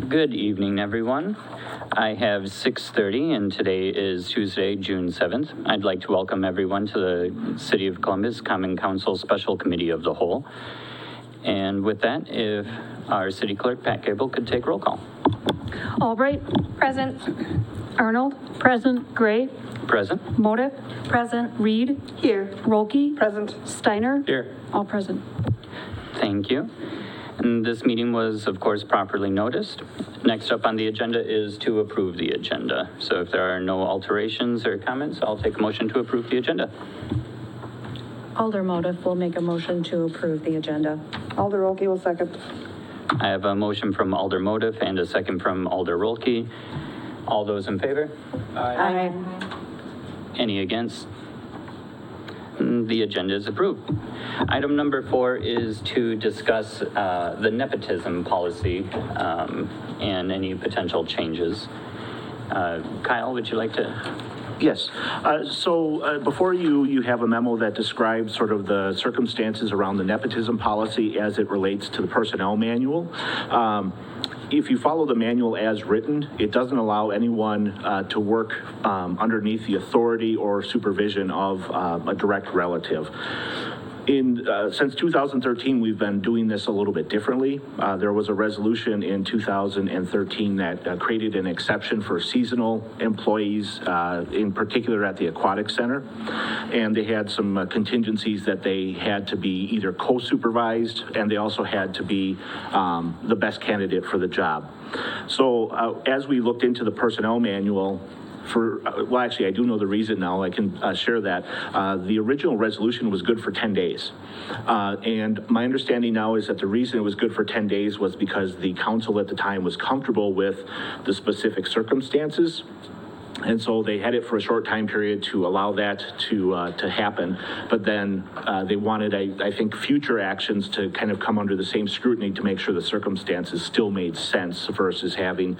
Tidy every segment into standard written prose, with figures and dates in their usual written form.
Good evening, everyone. I have 6:30, and today is Tuesday, June 7th. I'd like to welcome everyone to the City of Columbus Common Council Special Committee of the Whole. And with that, if our City Clerk, Pat Gable, could take roll call. Albright. Present. Arnold. Present. Gray. Present. Motive. Present. Reed. Here. Rolke. Present. Steiner. Here. All present. Thank you. And this meeting was, of course, properly noticed. Next up on the agenda is to approve the agenda. So if there are no alterations or comments, I'll take a motion to approve the agenda. Alder Motive will make a motion to approve the agenda. Alder Rolke will second. I have a motion from Alder Motive and a second from Alder Rolke. All those in favor? Aye. Any against? The agenda is approved. Item number 4 is to discuss the nepotism policy and any potential changes. Kyle, would you like to? Yes. Before you have a memo that describes sort of the circumstances around the nepotism policy as it relates to the personnel manual. If you follow the manual as written, it doesn't allow anyone to work underneath the authority or supervision of a direct relative. Since 2013, we've been doing this a little bit differently. There was a resolution in 2013 that created an exception for seasonal employees, in particular at the Aquatic Center. And they had some contingencies that they had to be either co-supervised, and they also had to be the best candidate for the job. So as we looked into the personnel manual, well, actually, I do know the reason now. I can share that. The original resolution was good for 10 days. And my understanding now is that the reason it was good for 10 days was because the council at the time was comfortable with the specific circumstances. And so they had it for a short time period to allow that to happen. But then they wanted, I think, future actions to kind of come under the same scrutiny to make sure the circumstances still made sense versus having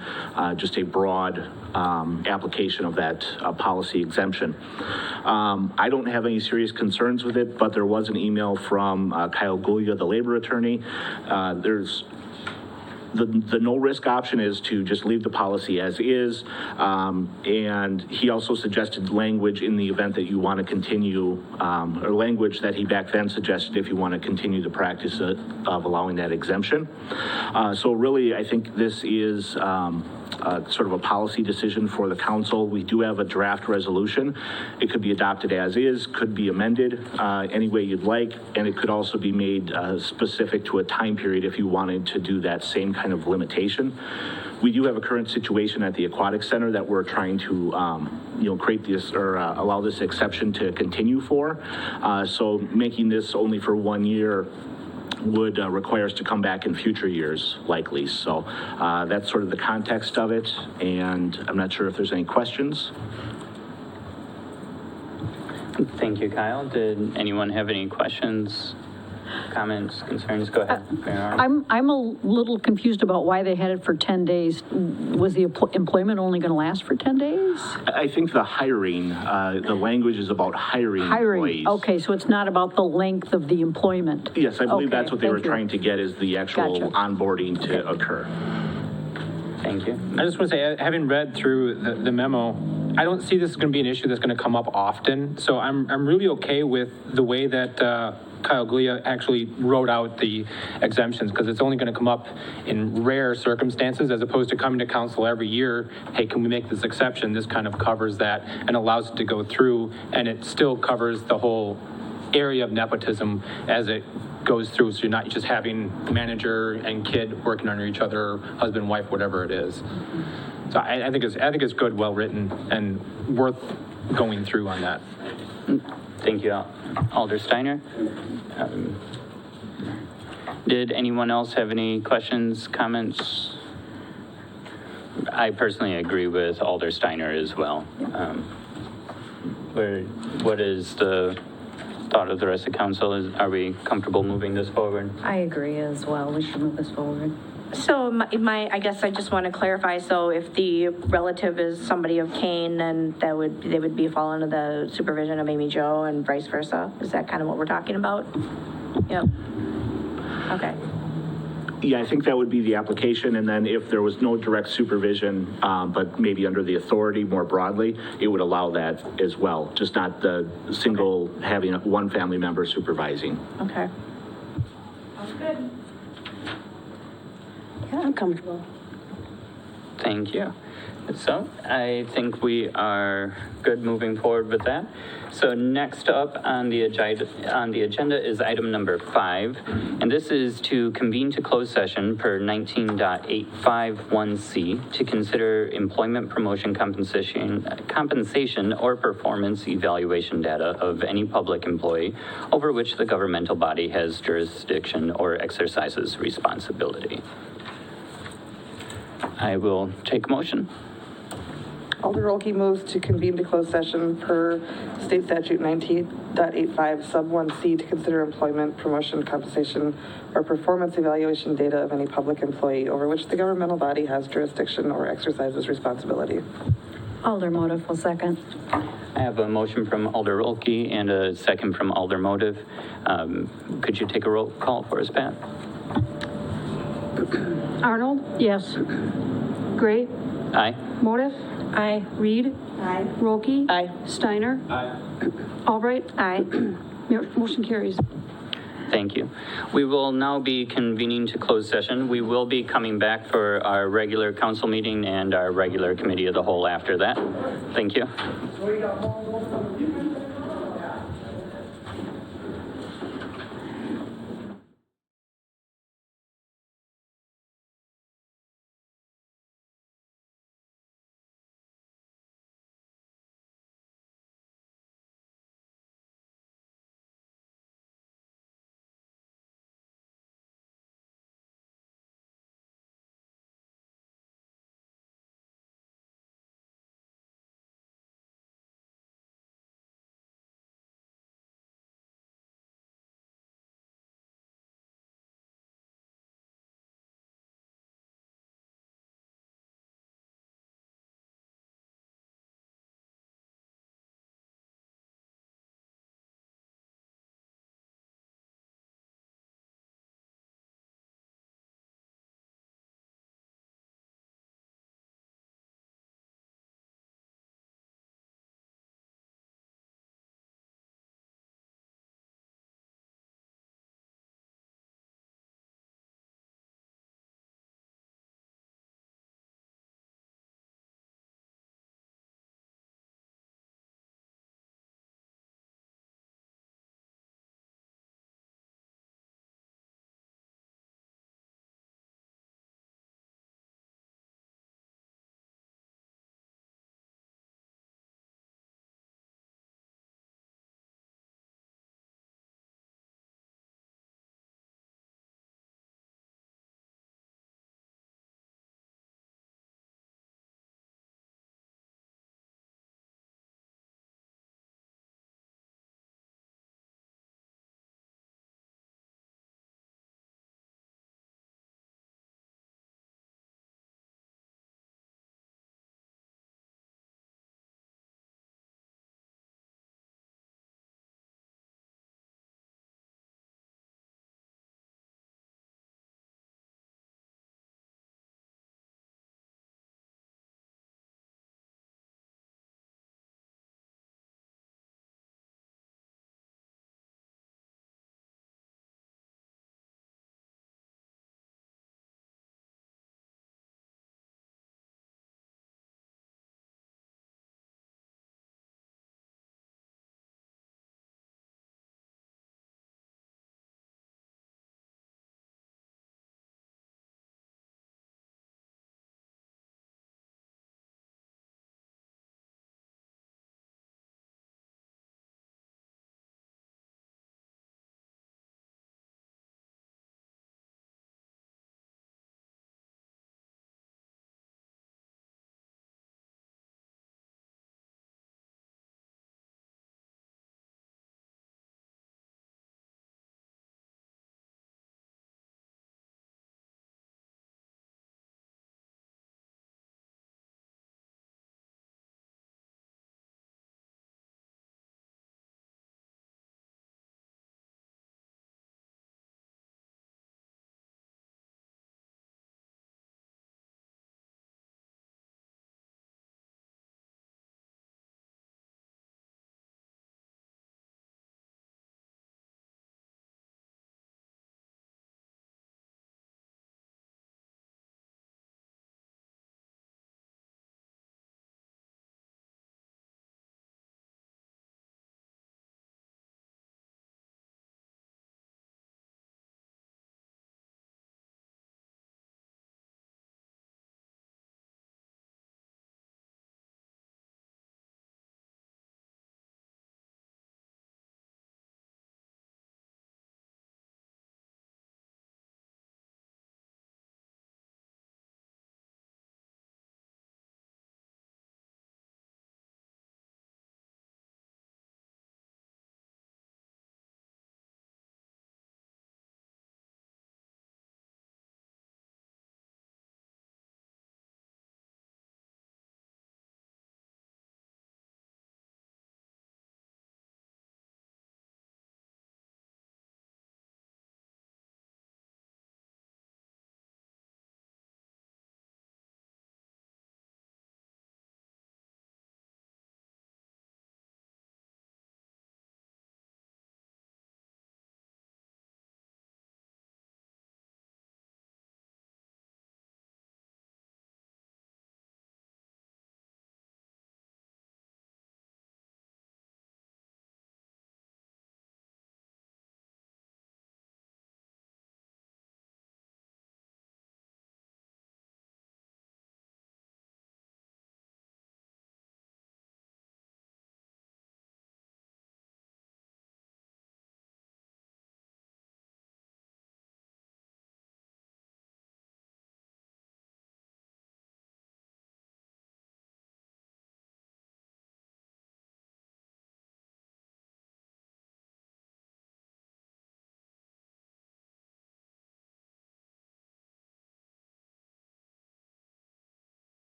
just a broad application of that policy exemption. I don't have any serious concerns with it, but there was an email from Kyle Gulya, the labor attorney. The no-risk option is to just leave the policy as is, and he also suggested language in the event that you want to continue, or language that he back then suggested if you want to continue the practice of allowing that exemption. So really, I think this is sort of a policy decision for the council. We do have a draft resolution. It could be adopted as is, could be amended any way you'd like, and it could also be made specific to a time period if you wanted to do that same kind of limitation. We do have a current situation at the Aquatic Center that we're trying to, create this or allow this exception to continue for. So making this only for 1 year would require us to come back in future years, likely. So that's sort of the context of it, and I'm not sure if there's any questions. Thank you, Kyle. Did anyone have any questions, comments, concerns? Go ahead. I'm a little confused about why they had it for 10 days. Was the employment only going to last for 10 days? I think the hiring, the language is about hiring employees. Okay, so it's not about the length of the employment. Yes, I believe that's what they were trying to get, is the actual onboarding to occur. Thank you. I just want to say, having read through the memo, I don't see this is going to be an issue that's going to come up often. So I'm really okay with the way that Kyle Gulya actually wrote out the exemptions, because it's only going to come up in rare circumstances as opposed to coming to council every year. Hey, can we make this exception? This kind of covers that and allows it to go through, and it still covers the whole area of nepotism as it goes through. So you're not just having manager and kid working under each other, husband, wife, whatever it is. So I think it's good, well written, and worth going through on that. Thank you, Alder Steiner. Did anyone else have any questions, comments? I personally agree with Alder Steiner as well. What is the thought of the rest of council? Are we comfortable moving this forward? I agree as well. We should move this forward. So I guess I just want to clarify. So if the relative is somebody of Kane, then they would be fall under the supervision of Amy Jo and vice versa. Is that kind of what we're talking about? Yep. Okay. Yeah, I think that would be the application, and then if there was no direct supervision, but maybe under the authority more broadly, it would allow that as well, just not the single having one family member supervising. Okay. Yeah, I'm comfortable. Thank you. So I think we are good moving forward with that. So next up on the agenda is item number 5, and this is to convene to close session per 19.851C to consider employment promotion compensation or performance evaluation data of any public employee over which the governmental body has jurisdiction or exercises responsibility. I will take motion. Alder Rolke moves to convene to closed session per state statute 19.85 sub 1C to consider employment, promotion, compensation, or performance evaluation data of any public employee over which the governmental body has jurisdiction or exercises responsibility. Alder Motive will second. I have a motion from Alder Rolke and a second from Alder Motive. Could you take a roll call for us, Pat? Arnold? Yes. Gray? Aye. Motive? Aye. Reed? Aye. Rolke? Aye. Steiner? Aye. Albright? Aye. Motion carries. Thank you. We will now be convening to closed session. We will be coming back for our regular council meeting and our regular committee of the whole after that. Thank you.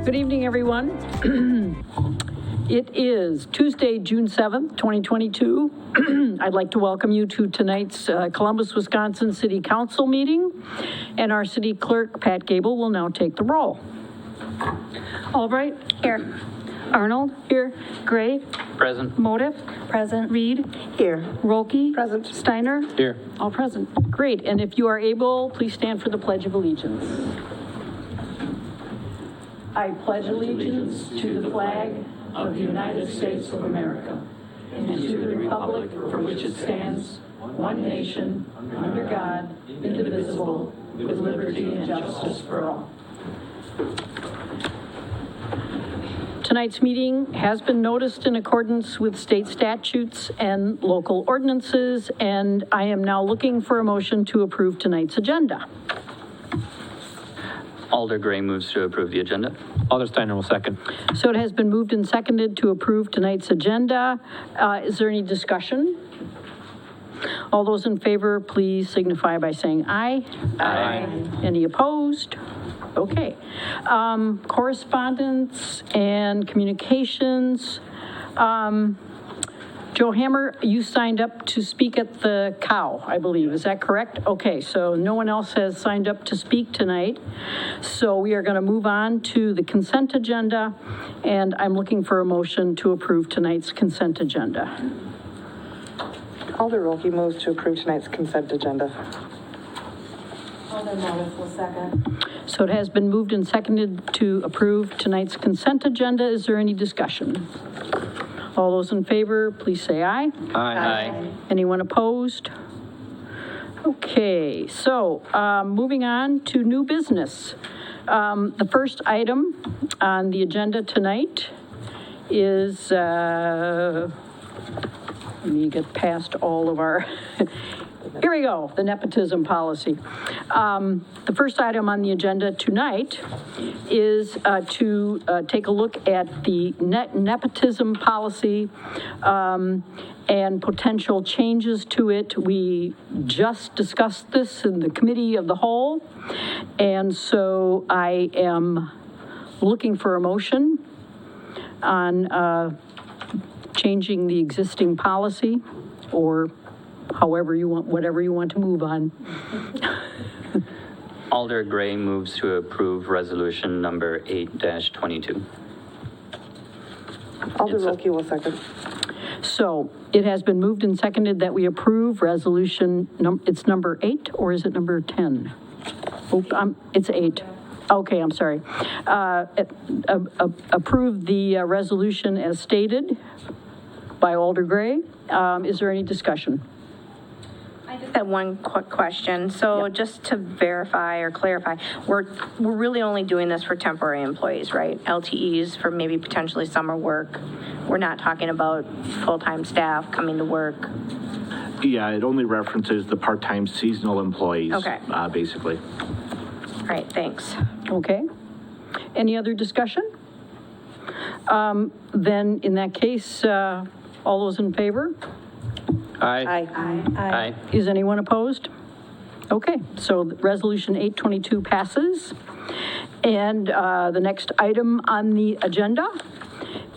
Good evening, everyone. It is Tuesday, June 7th, 2022. I'd like to welcome you to tonight's Columbus, Wisconsin City Council meeting, and our city clerk, Pat Gable, will now take the roll. Albright. Here. Arnold. Here. Gray. Present. Motive. Present. Reed. Here. Rolke. Present. Steiner. Here. All present. Great, and if you are able, please stand for the Pledge of Allegiance. I pledge allegiance to the flag of the United States of America and to the republic for which it stands, one nation, under God, indivisible, with liberty and justice for all. Tonight's meeting has been noticed in accordance with state statutes and local ordinances, and I am now looking for a motion to approve tonight's agenda. Alder Gray moves to approve the agenda. Alder Steiner will second. So it has been moved and seconded to approve tonight's agenda. Is there any discussion? All those in favor, please signify by saying aye. Aye. Any opposed? Okay. Correspondence and communications. Joe Hammer, you signed up to speak at the COW, I believe. Is that correct? Okay, so no one else has signed up to speak tonight. So we are going to move on to the consent agenda, and I'm looking for a motion to approve tonight's consent agenda. Alder Rolke moves to approve tonight's consent agenda. Alder Motive will second. So it has been moved and seconded to approve tonight's consent agenda. Is there any discussion? All those in favor, please say aye. Aye. Anyone opposed? Okay, so moving on to new business. The first item on the agenda tonight is, let me get past all of our, here we go, the nepotism policy. The first item on the agenda tonight is to take a look at the nepotism policy and potential changes to it. We just discussed this in the committee of the whole, and so I am looking for a motion on changing the existing policy, or however you want, whatever you want to move on. Alder Gray moves to approve resolution number 8-22. Alder It's a- Rolke will second. So it has been moved and seconded that we approve resolution, it's number 8, or is it number 10? Oh, it's 8. Okay, I'm sorry. Approve the resolution as stated by Alder Gray. Is there any discussion? I just have one quick question. So just to verify or clarify, we're really only doing this for temporary employees, right? LTEs for maybe potentially summer work. We're not talking about full-time staff coming to work. Yeah, it only references the part-time seasonal employees. Okay. Basically. All right, thanks. Okay. Any other discussion? Then in that case, all those in favor? Aye. Aye. Is anyone opposed? Okay, so resolution 822 passes. And the next item on the agenda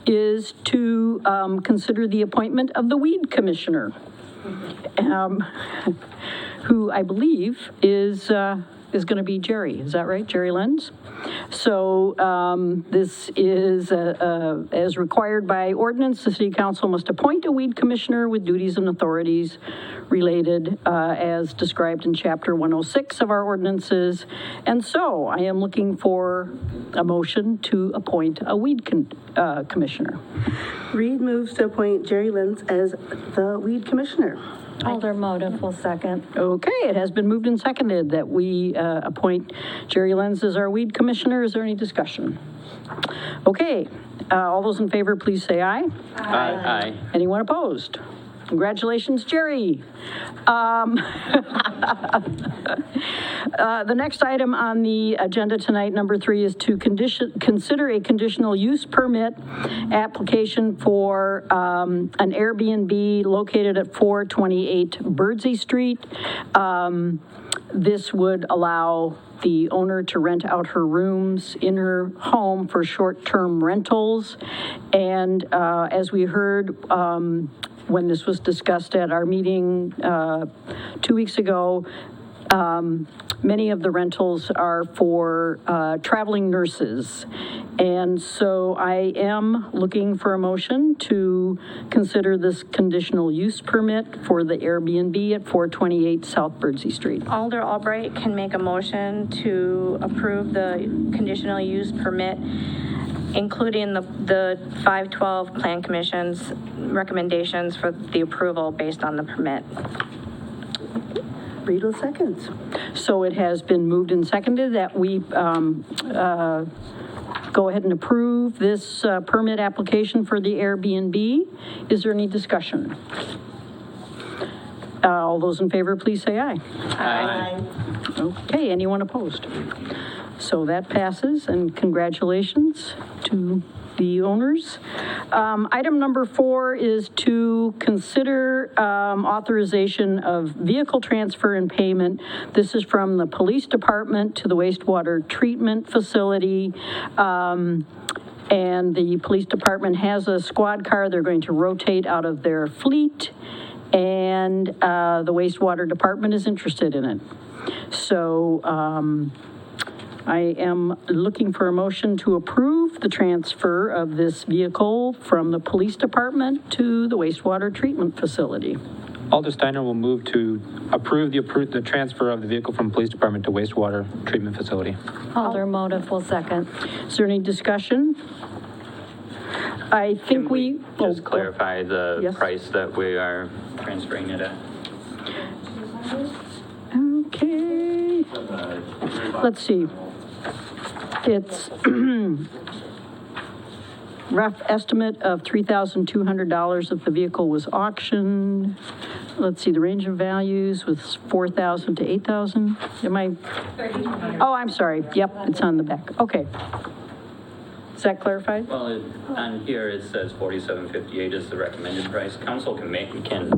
is to consider the appointment of the weed commissioner, who I believe is going to be Jerry. Is that right? Jerry Lenz? So this is, as required by ordinance, the city council must appoint a weed commissioner with duties and authorities related as described in chapter 106 of our ordinances. And so I am looking for a motion to appoint a weed commissioner. Reed moves to appoint Jerry Lenz as the weed commissioner. Alder Motive will second. Okay, it has been moved and seconded that we appoint Jerry Lenz as our weed commissioner. Is there any discussion? Okay, all those in favor, please say aye. Aye. Anyone opposed? Congratulations, Jerry. The next item on the agenda tonight, number 3, is to consider a conditional use permit application for an Airbnb located at 428 Birdsey Street. This would allow the owner to rent out her rooms in her home for short-term rentals. And as we heard, when this was discussed at our meeting 2 weeks ago, many of the rentals are for traveling nurses. And so I am looking for a motion to consider this conditional use permit for the Airbnb at 428 South Birdsey Street. Alder Albright can make a motion to approve the conditional use permit, including the 512 Plan Commission's recommendations for the approval based on the permit. Riedel seconds. So it has been moved and seconded that we go ahead and approve this permit application for the Airbnb. Is there any discussion? All those in favor, please say aye. Aye. Okay, anyone opposed? So that passes, and congratulations to the owners. Item number 4 is to consider authorization of vehicle transfer and payment. This is from the police department to the wastewater treatment facility. And the police department has a squad car. They're going to rotate out of their fleet, and the wastewater department is interested in it. So I am looking for a motion to approve the transfer of this vehicle from the police department to the wastewater treatment facility. Alder Steiner will move to approve the transfer of the vehicle from police department to wastewater treatment facility. Alder Moda will second. Is there any discussion? I think Can we just clarify the Yes. price that we are transferring it at? Okay. Let's see. It's rough estimate of $3,200 if the vehicle was auctioned. Let's see, the range of values was 4,000 to 8,000. Am I? Oh, I'm sorry. Yep, it's on the back. Okay. Is that clarified? Well, on here it says $47.58 is the recommended price. Council can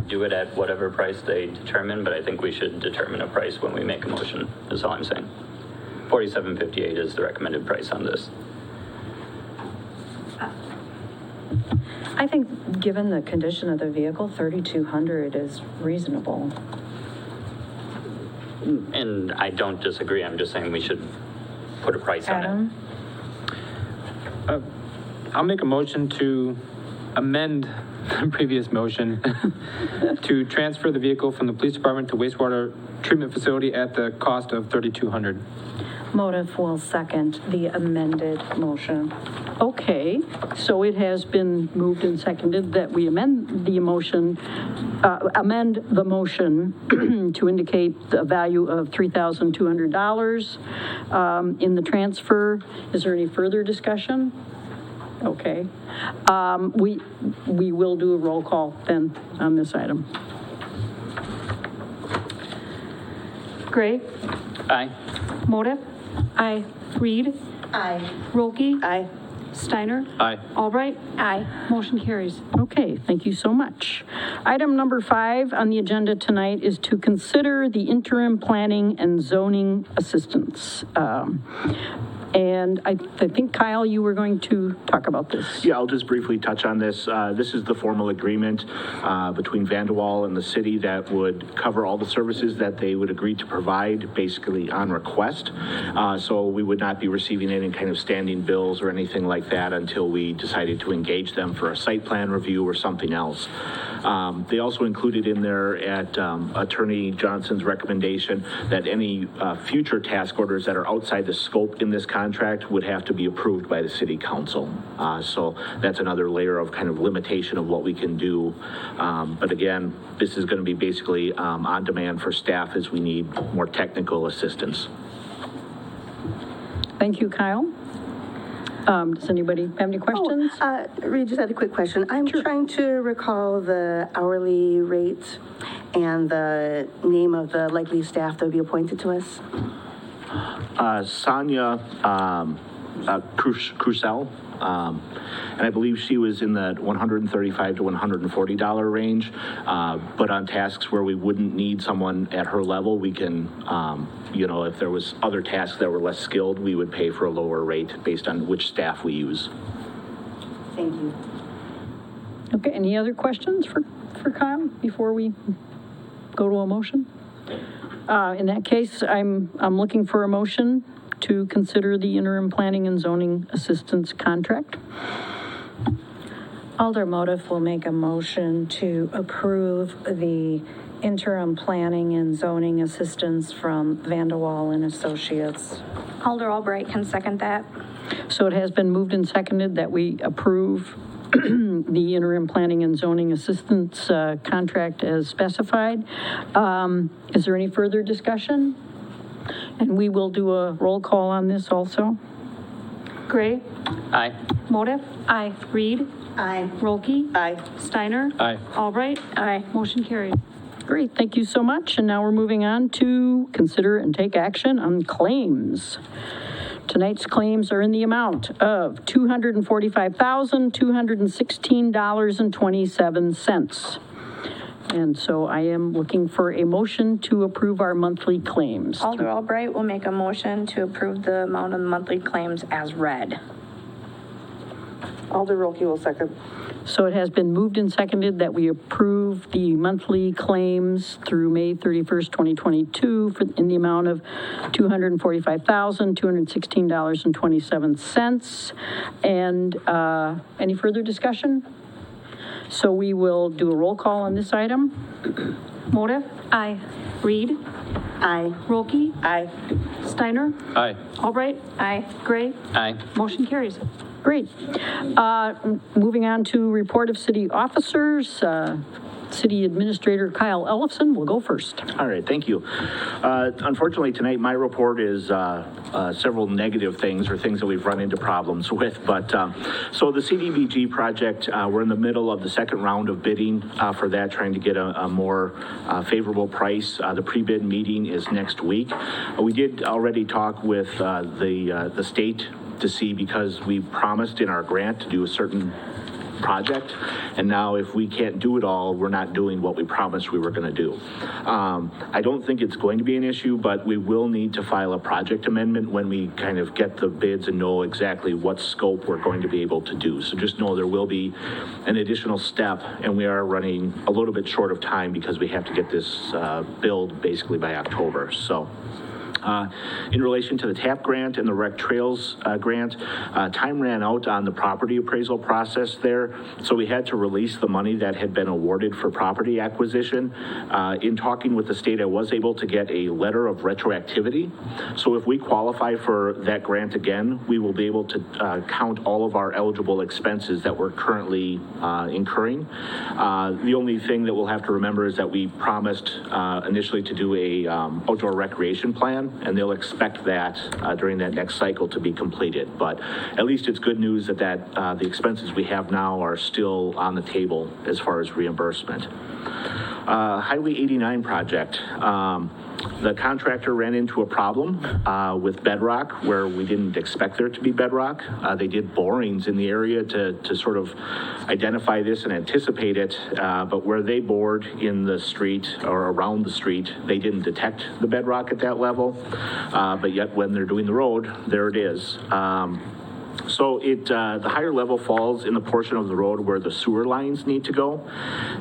do it at whatever price they determine, but I think we should determine a price when we make a motion, is all I'm saying. $47.58 is the recommended price on this. I think, given the condition of the vehicle, $3,200 is reasonable. And I don't disagree, I'm just saying we should put a price on it. Adam? I'll make a motion to amend the previous motion to transfer the vehicle from the police department to wastewater treatment facility at the cost of $3,200. Motive will second the amended motion. Okay, so it has been moved and seconded that we amend the motion to indicate the value of $3,200 in the transfer. Is there any further discussion? Okay. We will do a roll call then on this item. Gray, Aye. Moda, Aye. Reed, Aye. Rolke, Aye. Steiner, Aye. Albright. Aye. Motion carries. Okay, thank you so much. Item number 5 on the agenda tonight is to consider the interim planning and zoning assistance. And I think, Kyle, you were going to talk about this. Yeah, I'll just briefly touch on this. This is the formal agreement between Vandewaal and the city that would cover all the services that they would agree to provide, basically on request. So we would not be receiving any kind of standing bills or anything like that until we decided to engage them for a site plan review or something else. They also included in there at Attorney Johnson's recommendation that any future task orders that are outside the scope in this contract would have to be approved by the city council. So that's another layer of kind of limitation of what we can do. But again, this is going to be basically on demand for staff as we need more technical assistance. Thank you, Kyle. Does anybody have any questions? Reed, just had a quick question. I'm trying to recall the hourly rate and the name of the likely staff that will be appointed to us. Sonia Crucell. And I believe she was in the $135 to $140 range. But on tasks where we wouldn't need someone at her level, we can, if there was other tasks that were less skilled, we would pay for a lower rate based on which staff we use. Thank you. Okay, any other questions for Kyle before we go to a motion? In that case, I'm looking for a motion to consider the interim planning and zoning assistance contract. Alder Motif will make a motion to approve the interim planning and zoning assistance from Vanderwall and Associates. Alder Albright can second that. So it has been moved and seconded that we approve the interim planning and zoning assistance contract as specified. Is there any further discussion? And we will do a roll call on this also. Gray, Aye. Motif, Aye. Reed, Aye. Rolke, Aye. Steiner. Aye. Albright. Aye. Motion carried. Great, thank you so much. And now we're moving on to consider and take action on claims. Tonight's claims are in the amount of $245,216.27. And so I am looking for a motion to approve our monthly claims. Alder Albright will make a motion to approve the amount of monthly claims as read. Alder Rolke will second. So it has been moved and seconded that we approve the monthly claims through May 31st, 2022 in the amount of $245,216.27. And any further discussion? So we will do a roll call on this item. Motif. Aye. Reed, Aye. Rolke, Aye. Steiner. Aye. Albright. Aye. Gray. Aye. Motion carries. Great. Moving on to report of city officers. City Administrator Kyle Ellefson will go first. All right, thank you. Unfortunately, tonight, my report is several negative things or things that we've run into problems with. But so the CDBG project, we're in the middle of the second round of bidding for that, trying to get a more favorable price. The pre-bid meeting is next week. We did already talk with the state to see, because we promised in our grant to do a certain project, and now if we can't do it all, we're not doing what we promised we were going to do. I don't think it's going to be an issue, but we will need to file a project amendment when we kind of get the bids and know exactly what scope we're going to be able to do. So just know there will be an additional step, and we are running a little bit short of time because we have to get this billed basically by October. So in relation to the TAP grant and the Rec Trails grant, time ran out on the property appraisal process there, so we had to release the money that had been awarded for property acquisition. In talking with the state, I was able to get a letter of retroactivity. So if we qualify for that grant again, we will be able to count all of our eligible expenses that we're currently incurring. The only thing that we'll have to remember is that we promised initially to do a outdoor recreation plan, and they'll expect that during that next cycle to be completed. But at least it's good news that the expenses we have now are still on the table as far as reimbursement. Highway 89 project. The contractor ran into a problem with bedrock where we didn't expect there to be bedrock. They did borings in the area to sort of identify this and anticipate it, but where they bored in the street or around the street, they didn't detect the bedrock at that level, but yet when they're doing the road, there it is. So the higher level falls in the portion of the road where the sewer lines need to go,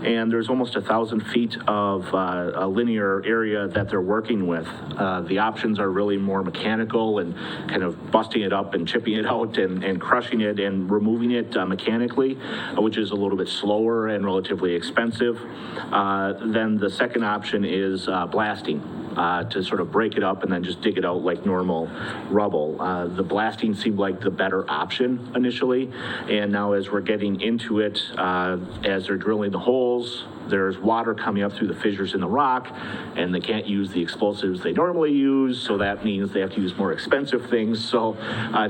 and there's almost 1,000 feet of a linear area that they're working with. The options are really more mechanical and kind of busting it up and chipping it out and crushing it and removing it mechanically, which is a little bit slower and relatively expensive. Then the second option is blasting. To sort of break it up and then just dig it out like normal rubble. The blasting seemed like the better option initially, and now as we're getting into it, as they're drilling the holes, there's water coming up through the fissures in the rock, and they can't use the explosives they normally use, so that means they have to use more expensive things. So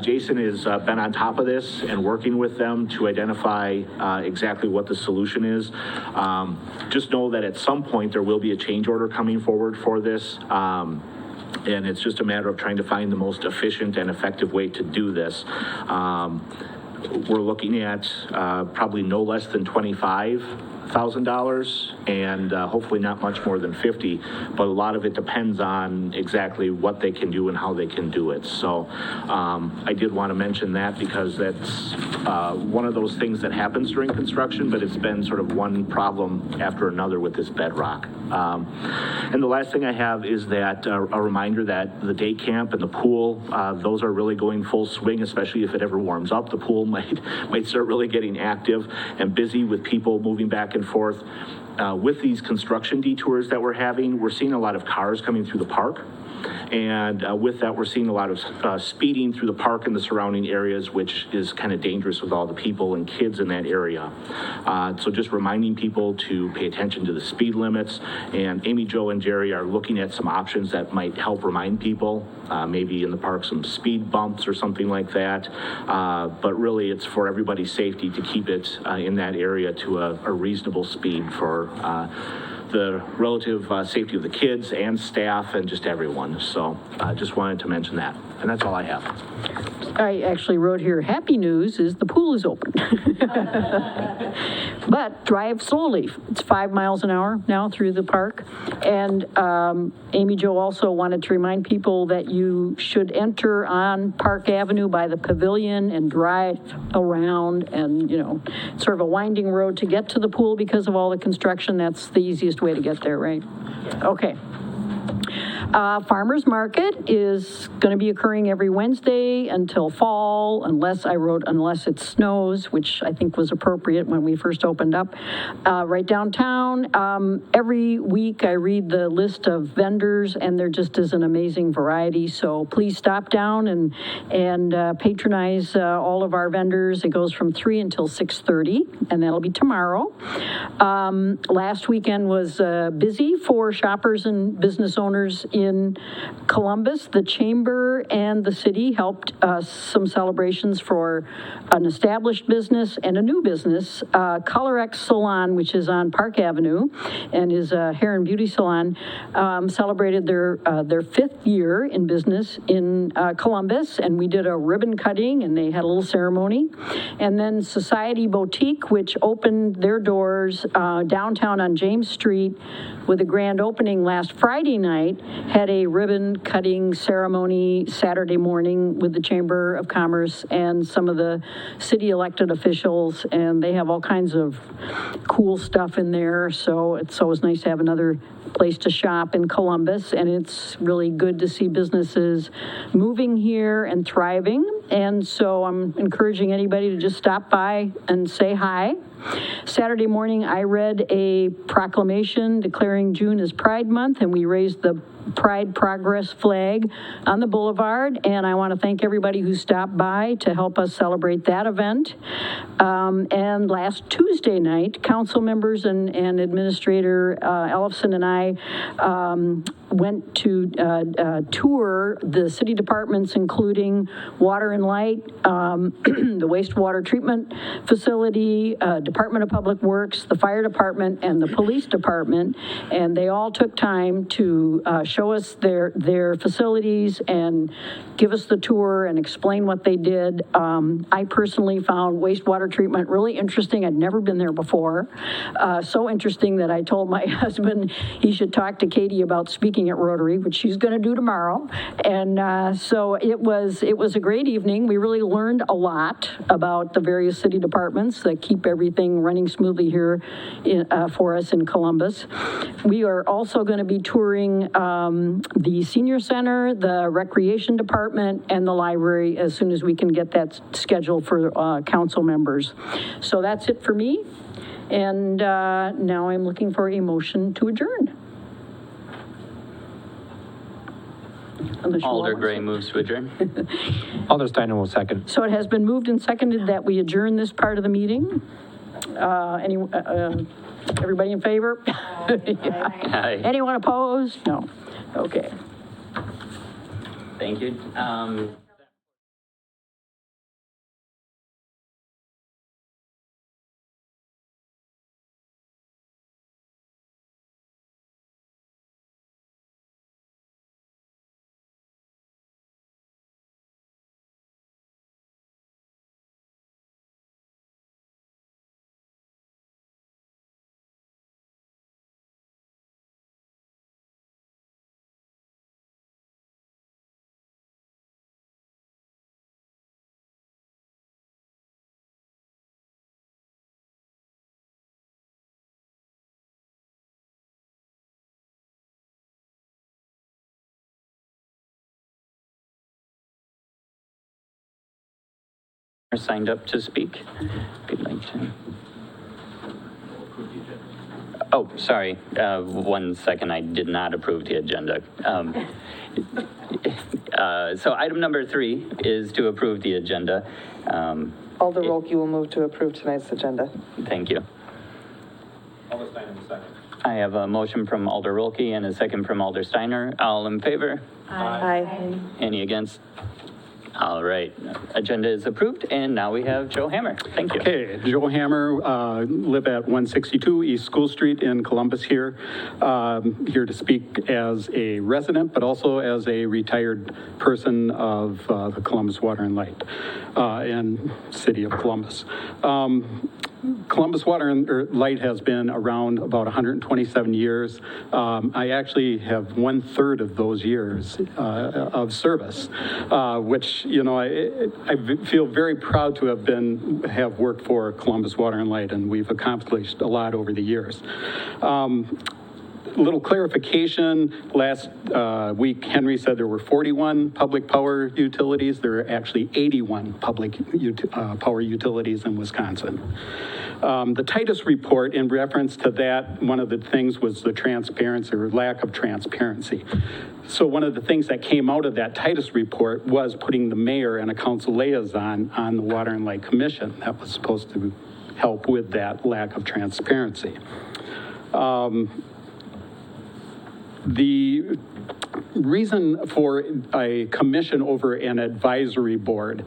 Jason has been on top of this and working with them to identify exactly what the solution is. Just know that at some point there will be a change order coming forward for this. And it's just a matter of trying to find the most efficient and effective way to do this. We're looking at probably no less than $25,000 and hopefully not much more than 50, but a lot of it depends on exactly what they can do and how they can do it. So I did want to mention that because that's one of those things that happens during construction, but it's been sort of one problem after another with this bedrock. And the last thing I have is that a reminder that the day camp and the pool, those are really going full swing, especially if it ever warms up. The pool might start really getting active and busy with people moving back and forth. With these construction detours that we're having, we're seeing a lot of cars coming through the park. And with that, we're seeing a lot of speeding through the park and the surrounding areas, which is kind of dangerous with all the people and kids in that area. So just reminding people to pay attention to the speed limits. And Amy, Joe, and Jerry are looking at some options that might help remind people, maybe in the park, some speed bumps or something like that. But really, it's for everybody's safety to keep it in that area to a reasonable speed for the relative safety of the kids and staff and just everyone. So I just wanted to mention that. And that's all I have. I actually wrote here, happy news is the pool is open. But drive slowly. It's 5 miles an hour now through the park. And Amy Jo also wanted to remind people that you should enter on Park Avenue by the pavilion and drive around and, you know, sort of a winding road to get to the pool because of all the construction. That's the easiest way to get there, right? Okay. Farmers Market is going to be occurring every Wednesday until fall, unless it snows, which I think was appropriate when we first opened up, right downtown. Every week I read the list of vendors, and there just is an amazing variety. So please stop down and patronize all of our vendors. It goes from 3 until 6:30, and that'll be tomorrow. Last weekend was busy for shoppers and business owners in Columbus. The Chamber and the city helped some celebrations for an established business and a new business. ColorX Salon, which is on Park Avenue and is a hair and beauty salon, celebrated their 5th year in business in Columbus, and we did a ribbon cutting and they had a little ceremony. And then Society Boutique, which opened their doors downtown on James Street with a grand opening last Friday night, had a ribbon cutting ceremony Saturday morning with the Chamber of Commerce and some of the city elected officials, and they have all kinds of cool stuff in there. So it's always nice to have another place to shop in Columbus, and it's really good to see businesses moving here and thriving. And so I'm encouraging anybody to just stop by and say hi. Saturday morning, I read a proclamation declaring June as Pride Month, and we raised the Pride Progress flag on the boulevard, and I want to thank everybody who stopped by to help us celebrate that event. And last Tuesday night, council members and Administrator Ellefson and I went to tour the city departments, including Water and Light, the wastewater treatment facility, Department of Public Works, the fire department, and the police department, and they all took time to show us their facilities and give us the tour and explain what they did. I personally found wastewater treatment really interesting. I'd never been there before. So interesting that I told my husband he should talk to Katie about speaking at Rotary, which she's going to do tomorrow. And so it was a great evening. We really learned a lot about the various city departments that keep everything running smoothly here for us in Columbus. We are also going to be touring the senior center, the recreation department, and the library as soon as we can get that scheduled for council members. So that's it for me. And now I'm looking for a motion to adjourn. Alder Gray moves to adjourn. Alder Steiner will second. So it has been moved and seconded that we adjourn this part of the meeting. Everybody in favor? Yeah. Aye. Anyone opposed? No. Okay. Thank you. signed up to speak. If you'd like to. Oh, sorry, 1 second, I did not approve the agenda. So item number 3 is to approve the agenda. Alder Rolke will move to approve tonight's agenda. Thank you. Alder Steiner in second. I have a motion from Alder Rolke and a second from Alder Steiner. All in favor? Aye. Any against? All right, agenda is approved, and now we have Joe Hammer. Thank you. Okay, Joe Hammer, live at 162 East School Street in Columbus here. Here to speak as a resident, but also as a retired person of the Columbus Water and Light and City of Columbus. Columbus Water and Light has been around about 127 years. I actually have 1/3 of those years of service, which, you know, I feel very proud to have worked for Columbus Water and Light, and we've accomplished a lot over the years. Little clarification, last week Henry said there were 41 public power utilities. There are actually 81 public power utilities in Wisconsin. The Titus report, in reference to that, one of the things was the transparency or lack of transparency. So one of the things that came out of that Titus report was putting the mayor and a council liaison on the Water and Light Commission. That was supposed to help with that lack of transparency. The reason for a commission over an advisory board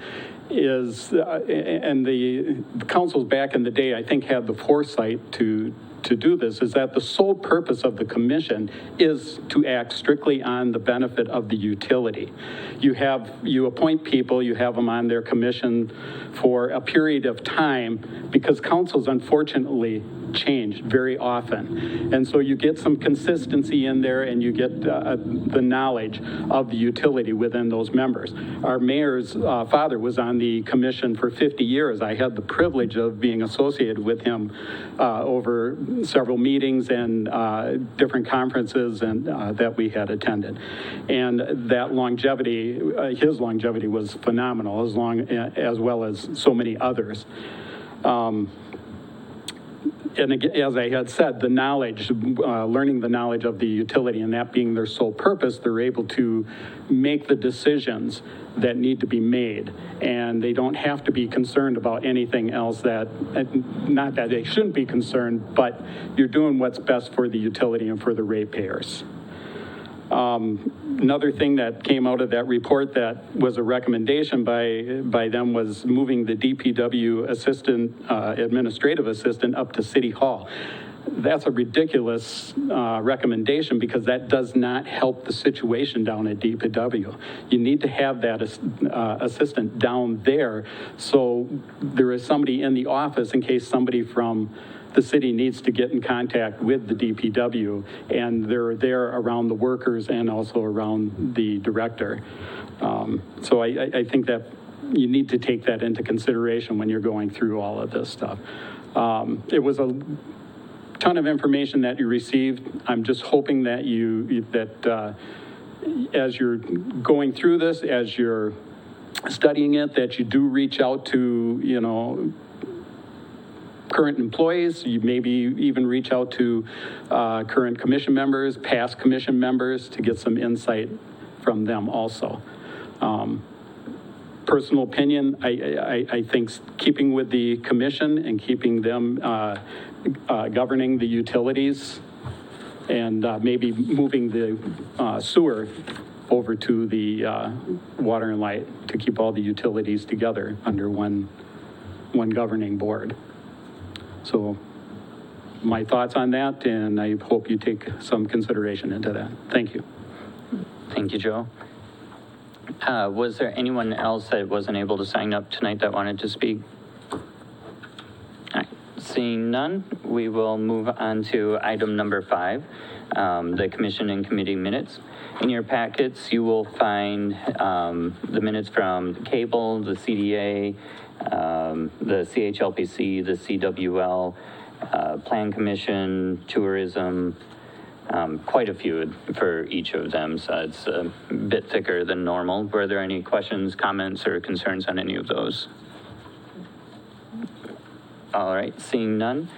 is, and the councils back in the day, I think, had the foresight to do this, is that the sole purpose of the commission is to act strictly on the benefit of the utility. You appoint people, you have them on their commission for a period of time, because councils unfortunately change very often. And so you get some consistency in there, and you get the knowledge of the utility within those members. Our mayor's father was on the commission for 50 years. I had the privilege of being associated with him over several meetings and different conferences and that we had attended. And that longevity, his longevity was phenomenal, as well as so many others. And again, as I had said, the knowledge, learning the knowledge of the utility, and that being their sole purpose, they're able to make the decisions that need to be made. And they don't have to be concerned about anything else not that they shouldn't be concerned, but you're doing what's best for the utility and for the ratepayers. Another thing that came out of that report that was a recommendation by them was moving the DPW administrative assistant up to City Hall. That's a ridiculous recommendation, because that does not help the situation down at DPW. You need to have that assistant down there, so there is somebody in the office in case somebody from the city needs to get in contact with the DPW, and they're there around the workers and also around the director. So I think that you need to take that into consideration when you're going through all of this stuff. It was a ton of information that you received. I'm just hoping that as you're going through this, as you're studying it, that you do reach out to, you know, current employees. You maybe even reach out to current commission members, past commission members, to get some insight from them also. Personal opinion, I think keeping with the commission and keeping them governing the utilities, and maybe moving the sewer over to the water and light, to keep all the utilities together under one governing board. So my thoughts on that, and I hope you take some consideration into that. Thank you. Thank you, Joe. Was there anyone else that wasn't able to sign up tonight that wanted to speak? All right. Seeing none, we will move on to item number 5, the commission and committee minutes. In your packets, you will find the minutes from the cable, the CDA, the CHLPC, the CWL, Plan Commission, Tourism, quite a few for each of them, so it's a bit thicker than normal. Were there any questions, comments, or concerns on any of those? All right, seeing none.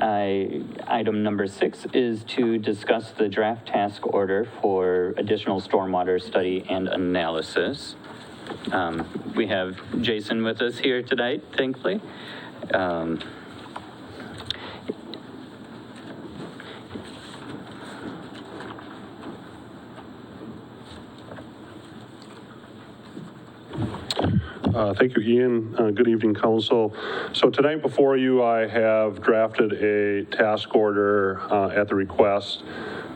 Item number 6 is to discuss the draft task order for additional stormwater study and analysis. We have Jason with us here tonight, thankfully. Thank you, Ian. Good evening, Council. So tonight before you, I have drafted a task order at the request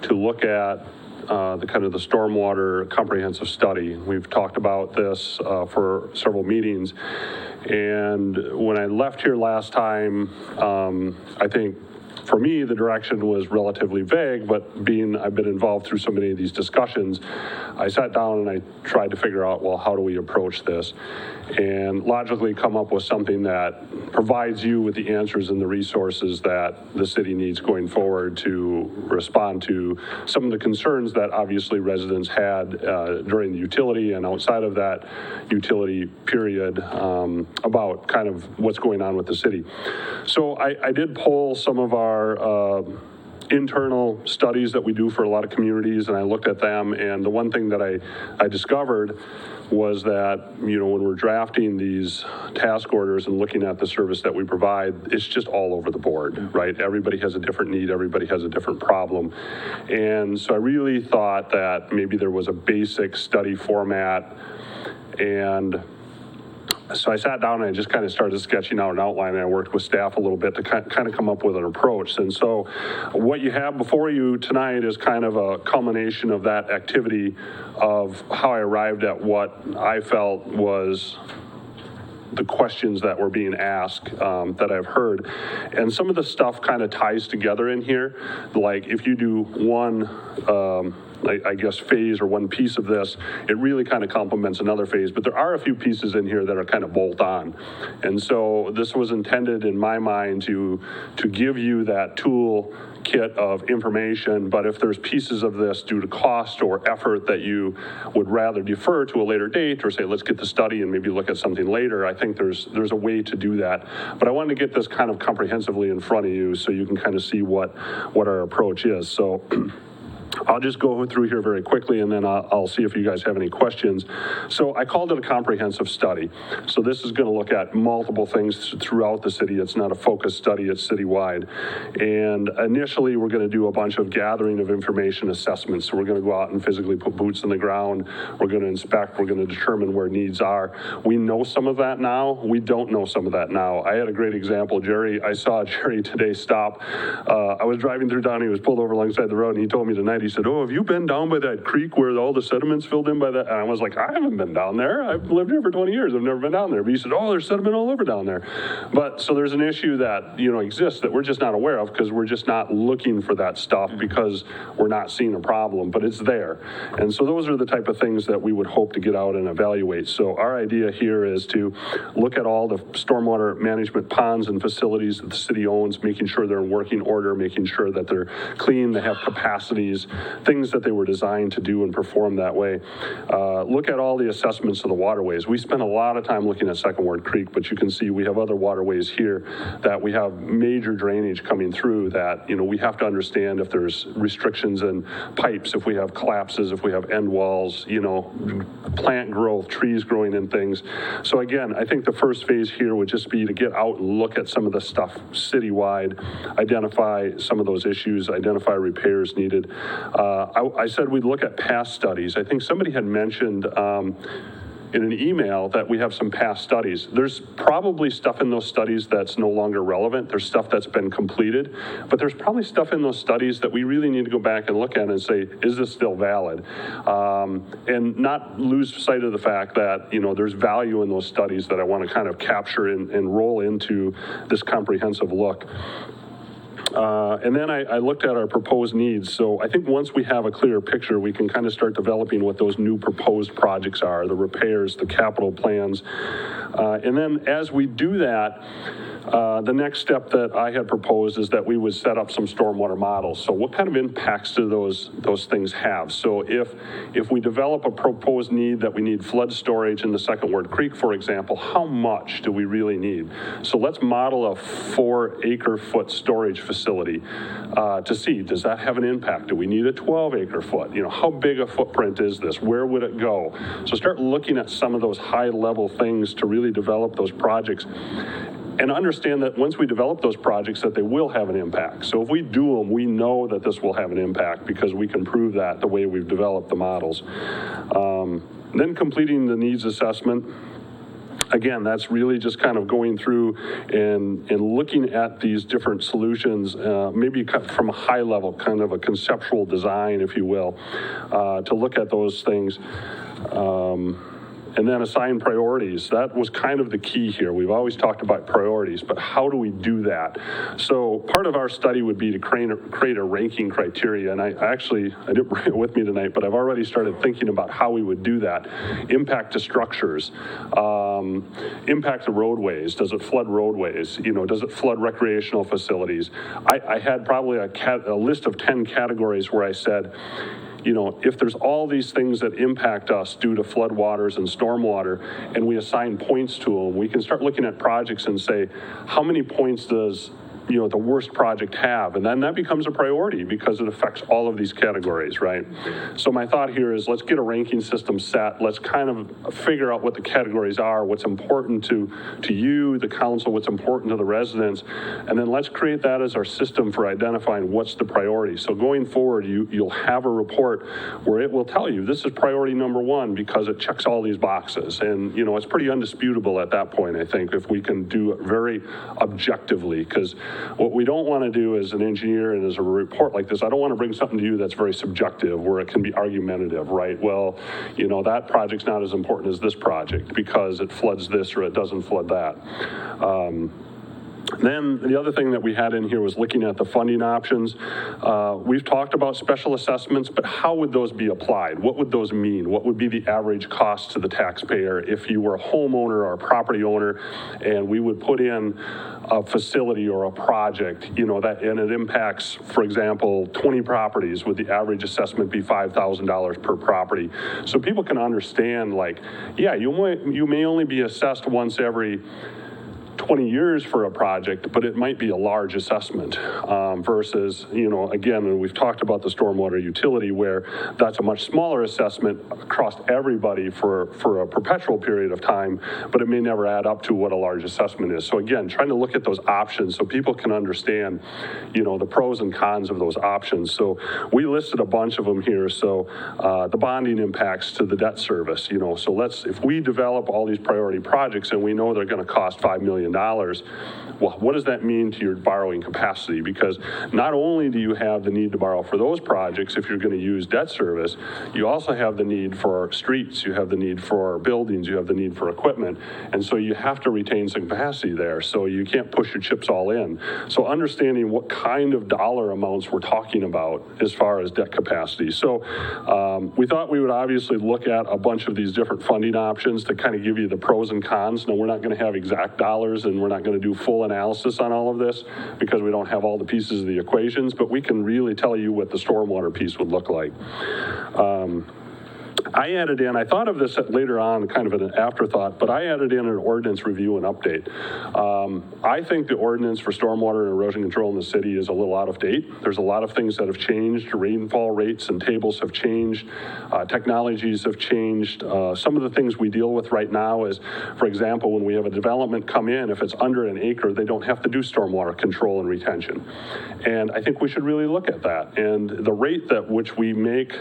to look at the kind of the stormwater comprehensive study. We've talked about this for several meetings. And when I left here last time, I think for me, the direction was relatively vague, but I've been involved through so many of these discussions, I sat down and I tried to figure out, well, how do we approach this? And logically come up with something that provides you with the answers and the resources that the city needs going forward to respond to some of the concerns that obviously residents had during the utility and outside of that utility period about kind of what's going on with the city. So I did poll some of our internal studies that we do for a lot of communities, and I looked at them, and the one thing that I discovered was that, you know, when we're drafting these task orders and looking at the service that we provide, it's just all over the board, right? Everybody has a different need, everybody has a different problem. And so I really thought that maybe there was a basic study format, and so I sat down and I just kind of started sketching out an outline, and I worked with staff a little bit to kind of come up with an approach. And so what you have before you tonight is kind of a culmination of that activity of how I arrived at what I felt was the questions that were being asked that I've heard. And some of the stuff kind of ties together in here. Like if you do one, I guess, phase or one piece of this, it really kind of complements another phase. But there are a few pieces in here that are kind of bolt on. And so this was intended in my mind to give you that tool kit of information, but if there's pieces of this due to cost or effort that you would rather defer to a later date or say, let's get the study and maybe look at something later, I think there's a way to do that. But I wanted to get this kind of comprehensively in front of you so you can kind of see what our approach is. So I'll just go through here very quickly, and then I'll see if you guys have any questions. So I called it a comprehensive study. So this is going to look at multiple things throughout the city. It's not a focused study, it's citywide. And initially, we're going to do a bunch of gathering of information assessments. So we're going to go out and physically put boots on the ground. We're going to inspect. We're going to determine where needs are. We know some of that now. We don't know some of that now. I had a great example. I saw Jerry today stop. I was driving through down. He was pulled over alongside the road, and he told me tonight, he said, oh, have you been down by that creek where all the sediments filled in by that? And I was like, I haven't been down there. I've lived here for 20 years. I've never been down there. But he said, oh, there's sediment all over down there. But so there's an issue that, you know, exists that we're just not aware of because we're just not looking for that stuff because we're not seeing a problem, but it's there. And so those are the type of things that we would hope to get out and evaluate. So our idea here is to look at all the stormwater management ponds and facilities that the city owns, making sure they're in working order, making sure that they're clean, they have capacities, things that they were designed to do and perform that way. Look at all the assessments of the waterways. We spent a lot of time looking at Second Ward Creek, but you can see we have other waterways here that we have major drainage coming through that, you know, we have to understand if there's restrictions in pipes, if we have collapses, if we have end walls, you know, plant growth, trees growing in things. So again, I think the first phase here would just be to get out and look at some of the stuff citywide, identify some of those issues, identify repairs needed. I said we'd look at past studies. I think somebody had mentioned in an email that we have some past studies. There's probably stuff in those studies that's no longer relevant. There's stuff that's been completed, but there's probably stuff in those studies that we really need to go back and look at and say, is this still valid? And not lose sight of the fact that, you know, there's value in those studies that I want to kind of capture and roll into this comprehensive look. And then I looked at our proposed needs. So I think once we have a clearer picture, we can kind of start developing what those new proposed projects are, the repairs, the capital plans. And then as we do that, the next step that I had proposed is that we would set up some stormwater models. So what kind of impacts do those things have? So if we develop a proposed need that we need flood storage in the Second Ward Creek, for example, how much do we really need? So let's model a 4 acre-foot storage facility to see, does that have an impact? Do we need a 12 acre-foot? You know, how big a footprint is this? Where would it go? So start looking at some of those high-level things to really develop those projects. And understand that once we develop those projects that they will have an impact. So if we do them, we know that this will have an impact because we can prove that the way we've developed the models. Then completing the needs assessment. Again, that's really just kind of going through and looking at these different solutions, maybe from a high level, kind of a conceptual design, if you will, to look at those things. And then assign priorities. That was kind of the key here. We've always talked about priorities, but how do we do that? So part of our study would be to create a ranking criteria. And I didn't bring it with me tonight, but I've already started thinking about how we would do that. Impact to structures, impact to roadways. Does it flood roadways? You know, does it flood recreational facilities? I had probably a list of 10 categories where I said, you know, if there's all these things that impact us due to floodwaters and stormwater, and we assign points to them, we can start looking at projects and say, how many points does, you know, the worst project have? And then that becomes a priority because it affects all of these categories, right? So my thought here is let's get a ranking system set. Let's kind of figure out what the categories are, what's important to you, the council, what's important to the residents, and then let's create that as our system for identifying what's the priority. So going forward, you'll have a report where it will tell you this is priority number 1 because it checks all these boxes. And, you know, it's pretty undisputable at that point, I think, if we can do it very objectively, because what we don't want to do as an engineer and as a report like this, I don't want to bring something to you that's very subjective where it can be argumentative, right? Well, you know, that project's not as important as this project because it floods this or it doesn't flood that. Then the other thing that we had in here was looking at the funding options. We've talked about special assessments, but how would those be applied? What would those mean? What would be the average cost to the taxpayer if you were a homeowner or a property owner and we would put in a facility or a project, you know, that, and it impacts, for example, 20 properties, would the average assessment be $5,000 per property? So people can understand, like, yeah, you may only be assessed once every 20 years for a project, but it might be a large assessment versus, you know, again, and we've talked about the stormwater utility where that's a much smaller assessment across everybody for a perpetual period of time, but it may never add up to what a large assessment is. So again, trying to look at those options so people can understand, you know, the pros and cons of those options. So we listed a bunch of them here. So the bonding impacts to the debt service, you know, so if we develop all these priority projects and we know they're going to cost $5 million, well, what does that mean to your borrowing capacity? Because not only do you have the need to borrow for those projects if you're going to use debt service, you also have the need for streets, you have the need for buildings, you have the need for equipment, and so you have to retain some capacity there, so you can't push your chips all in. So understanding what kind of dollar amounts we're talking about as far as debt capacity. So we thought we would obviously look at a bunch of these different funding options to kind of give you the pros and cons. Now, we're not going to have exact dollars and we're not going to do full analysis on all of this because we don't have all the pieces of the equations, but we can really tell you what the stormwater piece would look like. I added in, I thought of this later on, kind of an afterthought, but I added in an ordinance review and update. I think the ordinance for stormwater and erosion control in the city is a little out of date. There's a lot of things that have changed. Rainfall rates and tables have changed. Technologies have changed. Some of the things we deal with right now is, for example, when we have a development come in, if it's under an acre, they don't have to do stormwater control and retention. And I think we should really look at that. And the rate at which we make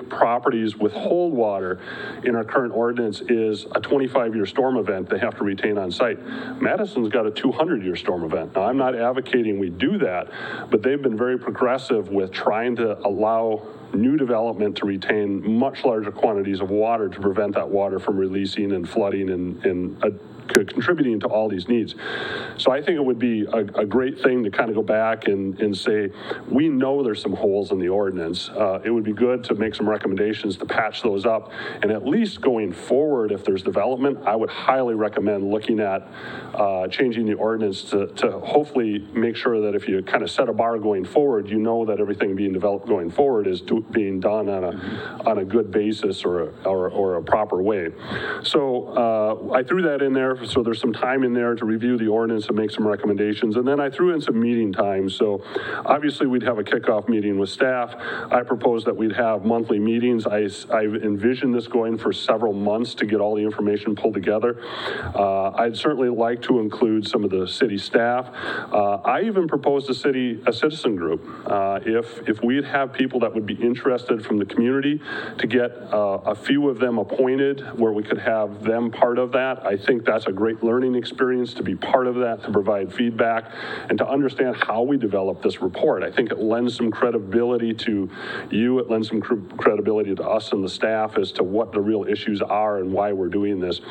properties withhold water in our current ordinance is a 25-year storm event they have to retain on site. Madison's got a 200-year storm event. Now, I'm not advocating we do that, but they've been very progressive with trying to allow new development to retain much larger quantities of water to prevent that water from releasing and flooding and contributing to all these needs. So I think it would be a great thing to kind of go back and say, we know there's some holes in the ordinance. It would be good to make some recommendations to patch those up. And at least going forward, if there's development, I would highly recommend looking at changing the ordinance to hopefully make sure that if you kind of set a bar going forward, you know that everything being developed going forward is being done on a good basis or a proper way. So I threw that in there, so there's some time in there to review the ordinance and make some recommendations. And then I threw in some meeting times. So obviously we'd have a kickoff meeting with staff. I proposed that we'd have monthly meetings. I envisioned this going for several months to get all the information pulled together. I'd certainly like to include some of the city staff. I even proposed a citizen group. If we'd have people that would be interested from the community to get a few of them appointed where we could have them part of that, I think that's a great learning experience to be part of that, to provide feedback and to understand how we develop this report. I think it lends some credibility to you. It lends some credibility to us and the staff as to what the real issues are and why we're doing this.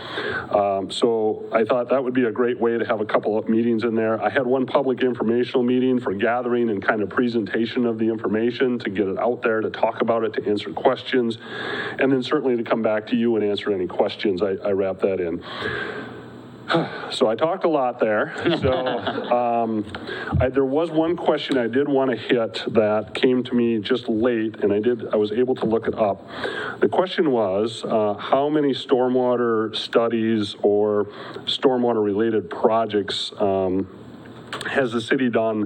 So I thought that would be a great way to have a couple of meetings in there. I had one public informational meeting for gathering and kind of presentation of the information, to get it out there, to talk about it, to answer questions, and then certainly to come back to you and answer any questions. I wrap that in. So I talked a lot there. So there was one question I did want to hit that came to me just late, and I was able to look it up. The question was, how many stormwater studies or stormwater related projects has the city done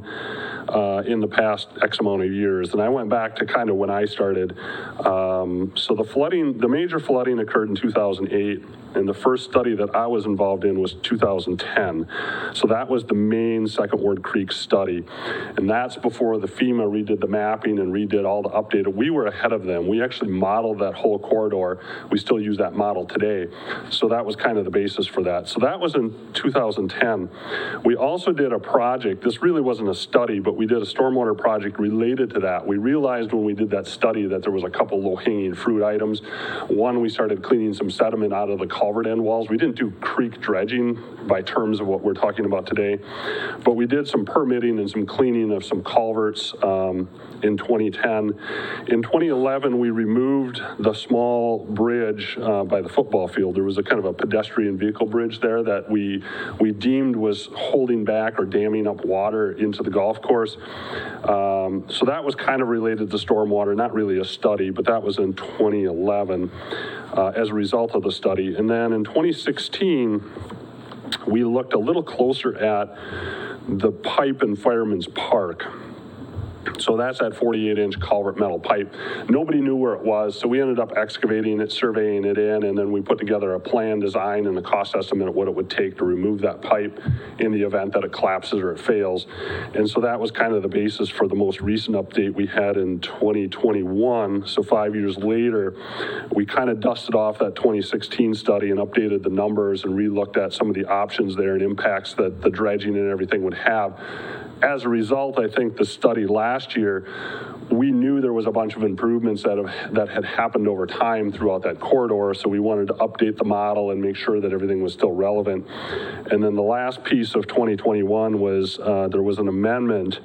in the past X amount of years? And I went back to kind of when I started. So the major flooding occurred in 2008. And the first study that I was involved in was 2010. So that was the main Second Ward Creek study. And that's before the FEMA redid the mapping and redid all the updated. We were ahead of them. We actually modeled that whole corridor. We still use that model today. So that was kind of the basis for that. So that was in 2010. We also did a project. This really wasn't a study, but we did a stormwater project related to that. We realized when we did that study that there was a couple low-hanging fruit items. One, we started cleaning some sediment out of the culvert end walls. We didn't do creek dredging by terms of what we're talking about today, but we did some permitting and some cleaning of some culverts in 2010. In 2011, we removed the small bridge by the football field. There was a kind of a pedestrian vehicle bridge there that we deemed was holding back or damming up water into the golf course. So that was kind of related to stormwater, not really a study, but that was in 2011 as a result of the study. And then in 2016, we looked a little closer at the pipe in Fireman's Park. So that's that 48-inch culvert metal pipe. Nobody knew where it was, so we ended up excavating it, surveying it in, and then we put together a plan design and a cost estimate of what it would take to remove that pipe in the event that it collapses or it fails. And so that was kind of the basis for the most recent update we had in 2021. So 5 years later, we kind of dusted off that 2016 study and updated the numbers and re-looked at some of the options there and impacts that the dredging and everything would have. As a result, I think the study last year, we knew there was a bunch of improvements that had happened over time throughout that corridor, so we wanted to update the model and make sure that everything was still relevant. And then the last piece of 2021 was there was an amendment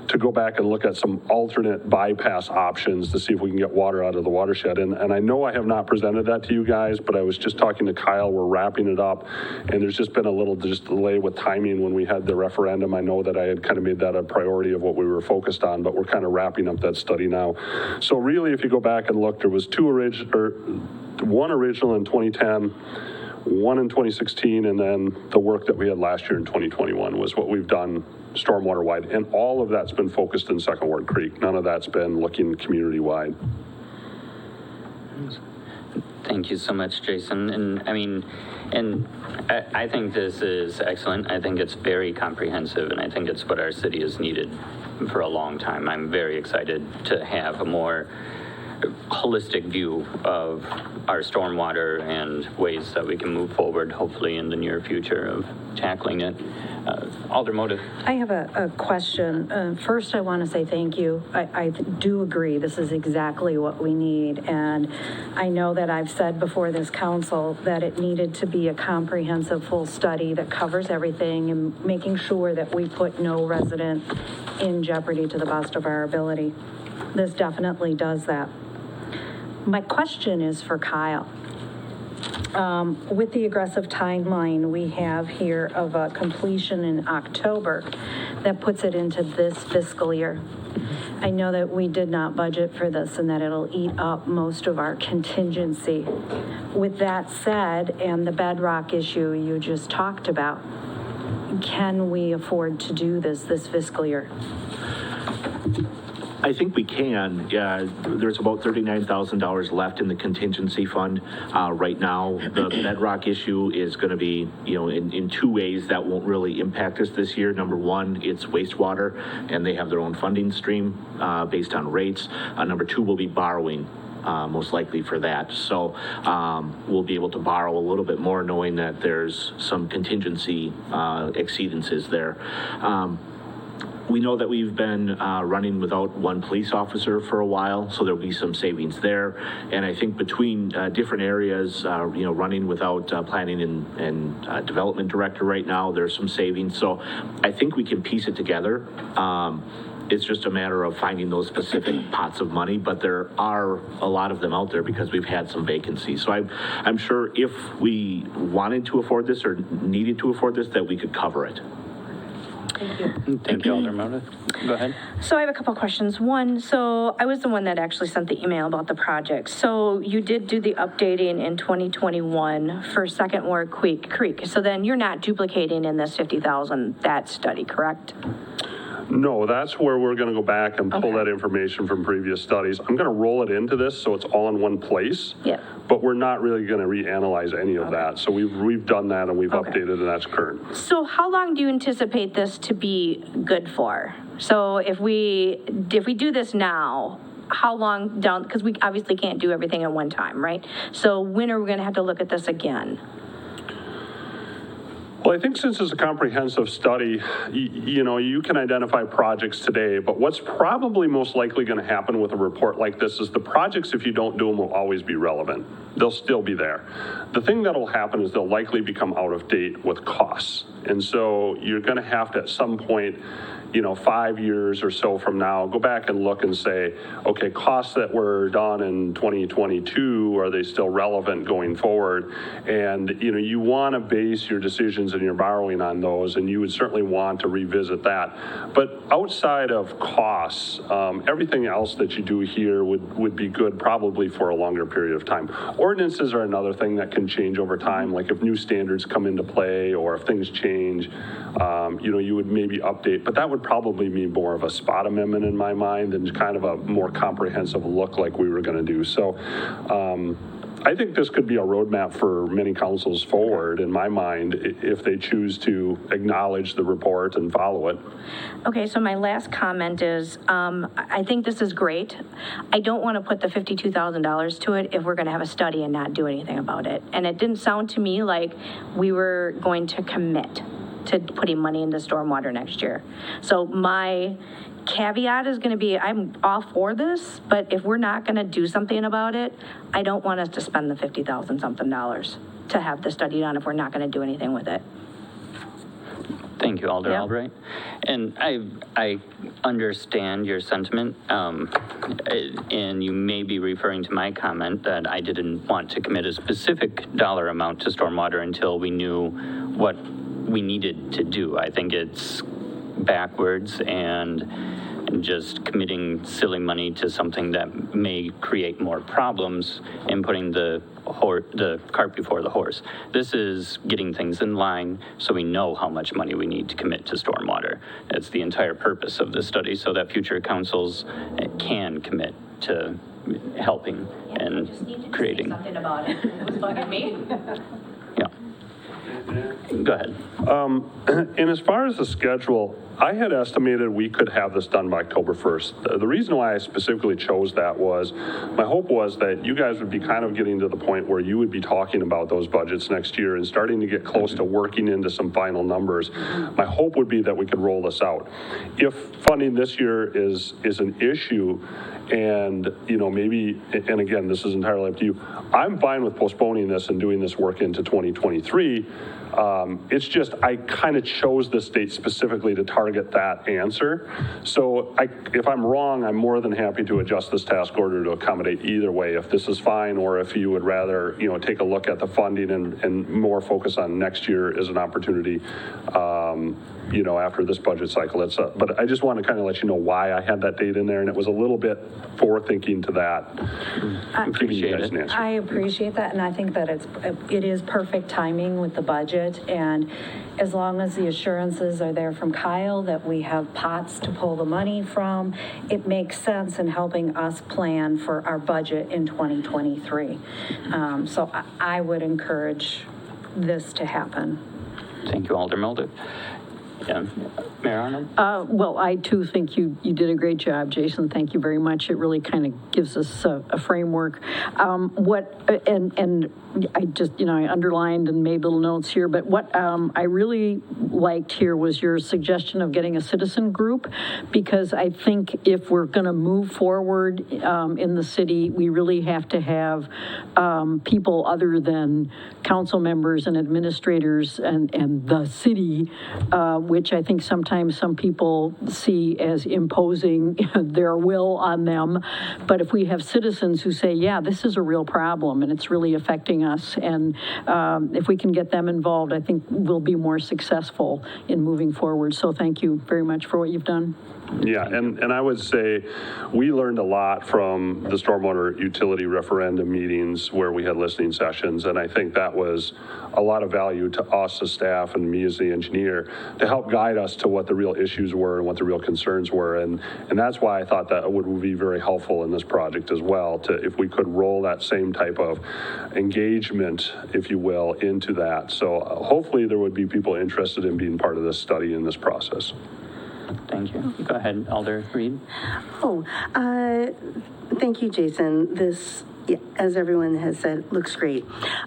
to go back and look at some alternate bypass options to see if we can get water out of the watershed. And I know I have not presented that to you guys, but I was just talking to Kyle, we're wrapping it up, and there's just been a little delay with timing when we had the referendum. I know that I had kind of made that a priority of what we were focused on, but we're kind of wrapping up that study now. So really, if you go back and look, there was one original in 2010, one in 2016, and then the work that we had last year in 2021 was what we've done stormwater wide. And all of that's been focused in Second Ward Creek. None of that's been looking community wide. Thank you so much, Jason. And I think this is excellent. I think it's very comprehensive, and I think it's what our city has needed for a long time. I'm very excited to have a more holistic view of our stormwater and ways that we can move forward, hopefully in the near future of tackling it. Alder Motive. I have a question. First, I want to say thank you. I do agree, this is exactly what we need. And I know that I've said before this council that it needed to be a comprehensive, full study that covers everything and making sure that we put no resident in jeopardy to the best of our ability. This definitely does that. My question is for Kyle. With the aggressive timeline we have here of a completion in October, that puts it into this fiscal year. I know that we did not budget for this and that it'll eat up most of our contingency. With that said, and the bedrock issue you just talked about, can we afford to do this fiscal year? I think we can. There's about $39,000 left in the contingency fund right now. The bedrock issue is going to be, in two ways that won't really impact us this year. Number one, it's wastewater, and they have their own funding stream based on rates. Number two, we'll be borrowing. Most likely for that. So we'll be able to borrow a little bit more knowing that there's some contingency exceedances there. We know that we've been running without one police officer for a while, so there'll be some savings there. And I think between different areas, running without planning and development director right now, there's some savings. So I think we can piece it together. It's just a matter of finding those specific pots of money, but there are a lot of them out there because we've had some vacancies. So I'm sure if we wanted to afford this or needed to afford this, that we could cover it. Thank you, Alder Motive. Go ahead. So I have a couple of questions. One, so I was the one that actually sent the email about the project. So you did do the updating in 2021 for Second Ward Creek. So then you're not duplicating in this 50,000, that study, correct? No, that's where we're going to go back and pull that information from previous studies. I'm going to roll it into this so it's all in one place. Yeah. But we're not really going to reanalyze any of that. So we've done that and we've updated, and that's current. So how long do you anticipate this to be good for? So if we do this now, how long down, because we obviously can't do everything at one time, right? So when are we going to have to look at this again? Well, I think since it's a comprehensive study, you can identify projects today, but what's probably most likely going to happen with a report like this is the projects, if you don't do them, will always be relevant. They'll still be there. The thing that'll happen is they'll likely become out of date with costs. And so you're going to have to, at some point, 5 years or so from now, go back and look and say, okay, costs that were done in 2022, are they still relevant going forward? And, you want to base your decisions and your borrowing on those, and you would certainly want to revisit that. But outside of costs, everything else that you do here would be good probably for a longer period of time. Ordinances are another thing that can change over time, like if new standards come into play or if things change, you would maybe update, but that would probably be more of a spot amendment in my mind than kind of a more comprehensive look like we were going to do. So I think this could be a roadmap for many councils forward, in my mind, if they choose to acknowledge the report and follow it. Okay, so my last comment is, I think this is great. I don't want to put the $52,000 to it if we're going to have a study and not do anything about it. And it didn't sound to me like we were going to commit to putting money into stormwater next year. So my caveat is going to be, I'm all for this, but if we're not going to do something about it, I don't want us to spend the $50,000 something to have the study done if we're not going to do anything with it. Thank you, Alder Albright. And I understand your sentiment, and you may be referring to my comment that I didn't want to commit a specific dollar amount to stormwater until we knew what we needed to do. I think it's backwards and just committing silly money to something that may create more problems and putting the cart before the horse. This is getting things in line so we know how much money we need to commit to stormwater. That's the entire purpose of this study, so that future councils can commit to helping and creating. Something about it. It was bugging me. Yeah. Go ahead. And as far as the schedule, I had estimated we could have this done by October 1st. The reason why I specifically chose that was, my hope was that you guys would be kind of getting to the point where you would be talking about those budgets next year and starting to get close to working into some final numbers. My hope would be that we could roll this out. If funding this year is an issue, and, you know, maybe, and again, this is entirely up to you, I'm fine with postponing this and doing this work into 2023. It's just, I kind of chose this date specifically to target that answer. So if I'm wrong, I'm more than happy to adjust this task order to accommodate either way, if this is fine, or if you would rather, you know, take a look at the funding and more focus on next year as an opportunity, you know, after this budget cycle. But I just want to kind of let you know why I had that date in there, and it was a little bit forward-thinking to that. Giving you guys an answer. I appreciate that, and I think that it is perfect timing with the budget, and as long as the assurances are there from Kyle that we have pots to pull the money from, it makes sense in helping us plan for our budget in 2023. So I would encourage this to happen. Thank you, Alder Mulder. Yeah. Mayor Arnold? Well, I too think you did a great job, Jason. Thank you very much. It really kind of gives us a framework. And I just, you know, I underlined and made little notes here, but what I really liked here was your suggestion of getting a citizen group, because I think if we're going to move forward in the city, we really have to have people other than council members and administrators and the city, which I think sometimes some people see as imposing their will on them. But if we have citizens who say, yeah, this is a real problem and it's really affecting us, and if we can get them involved, I think we'll be more successful in moving forward. So thank you very much for what you've done. Yeah, and I would say we learned a lot from the stormwater utility referendum meetings where we had listening sessions, and I think that was a lot of value to us as staff and me as the engineer to help guide us to what the real issues were and what the real concerns were, and that's why I thought that would be very helpful in this project as well, to if we could roll that same type of engagement, if you will, into that. So hopefully there would be people interested in being part of this study in this process. Thank you. Go ahead, Alder Reed. Thank you, Jason. This, yeah, as everyone has said, looks great.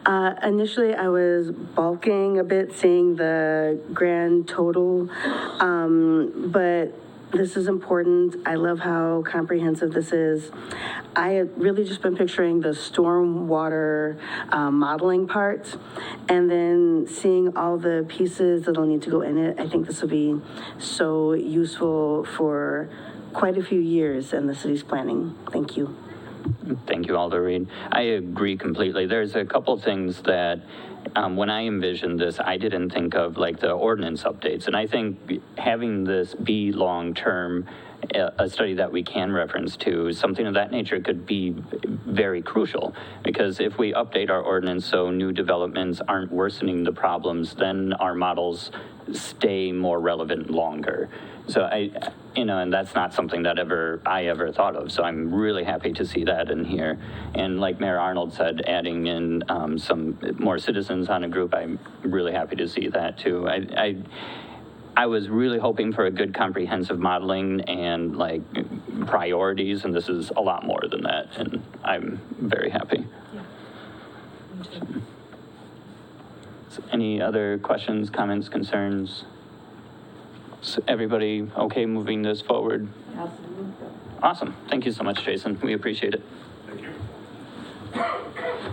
Initially, I was balking a bit seeing the grand total, but this is important. I love how comprehensive this is. I had really just been picturing the stormwater modeling part, and then seeing all the pieces that'll need to go in it. I think this will be so useful for quite a few years in the city's planning. Thank you. Thank you, Alder Reed. I agree completely. There's a couple things that when I envisioned this, I didn't think of, like the ordinance updates. And I think having this be long-term, a study that we can reference to, something of that nature could be very crucial. Because if we update our ordinance so new developments aren't worsening the problems, then our models stay more relevant longer. So and that's not something that I ever thought of. So I'm really happy to see that in here. And like Mayor Arnold said, adding in some more citizens on a group, I'm really happy to see that too. I was really hoping for a good comprehensive modeling and like priorities, and this is a lot more than that, and I'm very happy. Yeah, me too. So any other questions, comments, concerns? Is everybody okay moving this forward? Absolutely. Awesome. Thank you so much, Jason. We appreciate it. Thank you.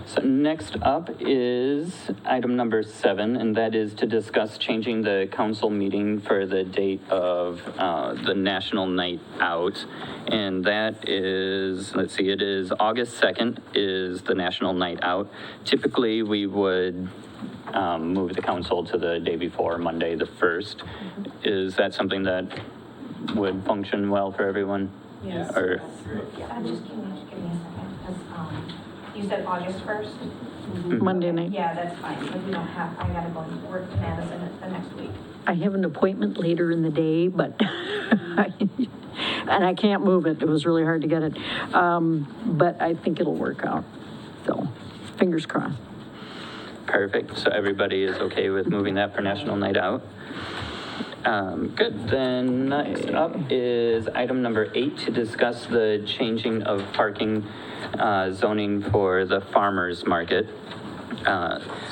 So next up is item number 7, and that is to discuss changing the council meeting for the date of the National Night Out. And that is, let's see, it is August 2nd is the National Night Out. Typically, we would move the council to the day before, Monday the 1st. Is that something that would function well for everyone? Yes. Or, Can you just give me a second? Because you said August 1st? Monday night. Yeah, that's fine, because we don't have, I gotta go to work to Madison the next week. I have an appointment later in the day, but, and I can't move it. It was really hard to get it. But I think it'll work out. So, fingers crossed. Perfect, so everybody is okay with moving that for National Night Out? Good, then next up is item number 8, to discuss the changing of parking zoning for the farmers market.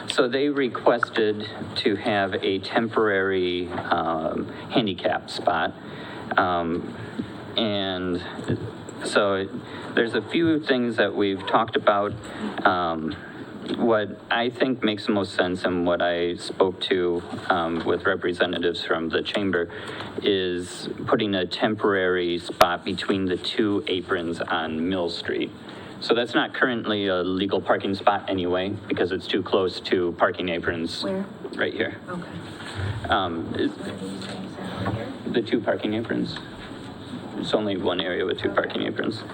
So they requested to have a temporary handicap spot. And so there's a few things that we've talked about. What I think makes the most sense and what I spoke to with representatives from the chamber is putting a temporary spot between the 2 aprons on Mill Street. So that's not currently a legal parking spot anyway, because it's too close to parking aprons. Where? Right here. The 2 parking aprons. It's only one area with 2 parking aprons.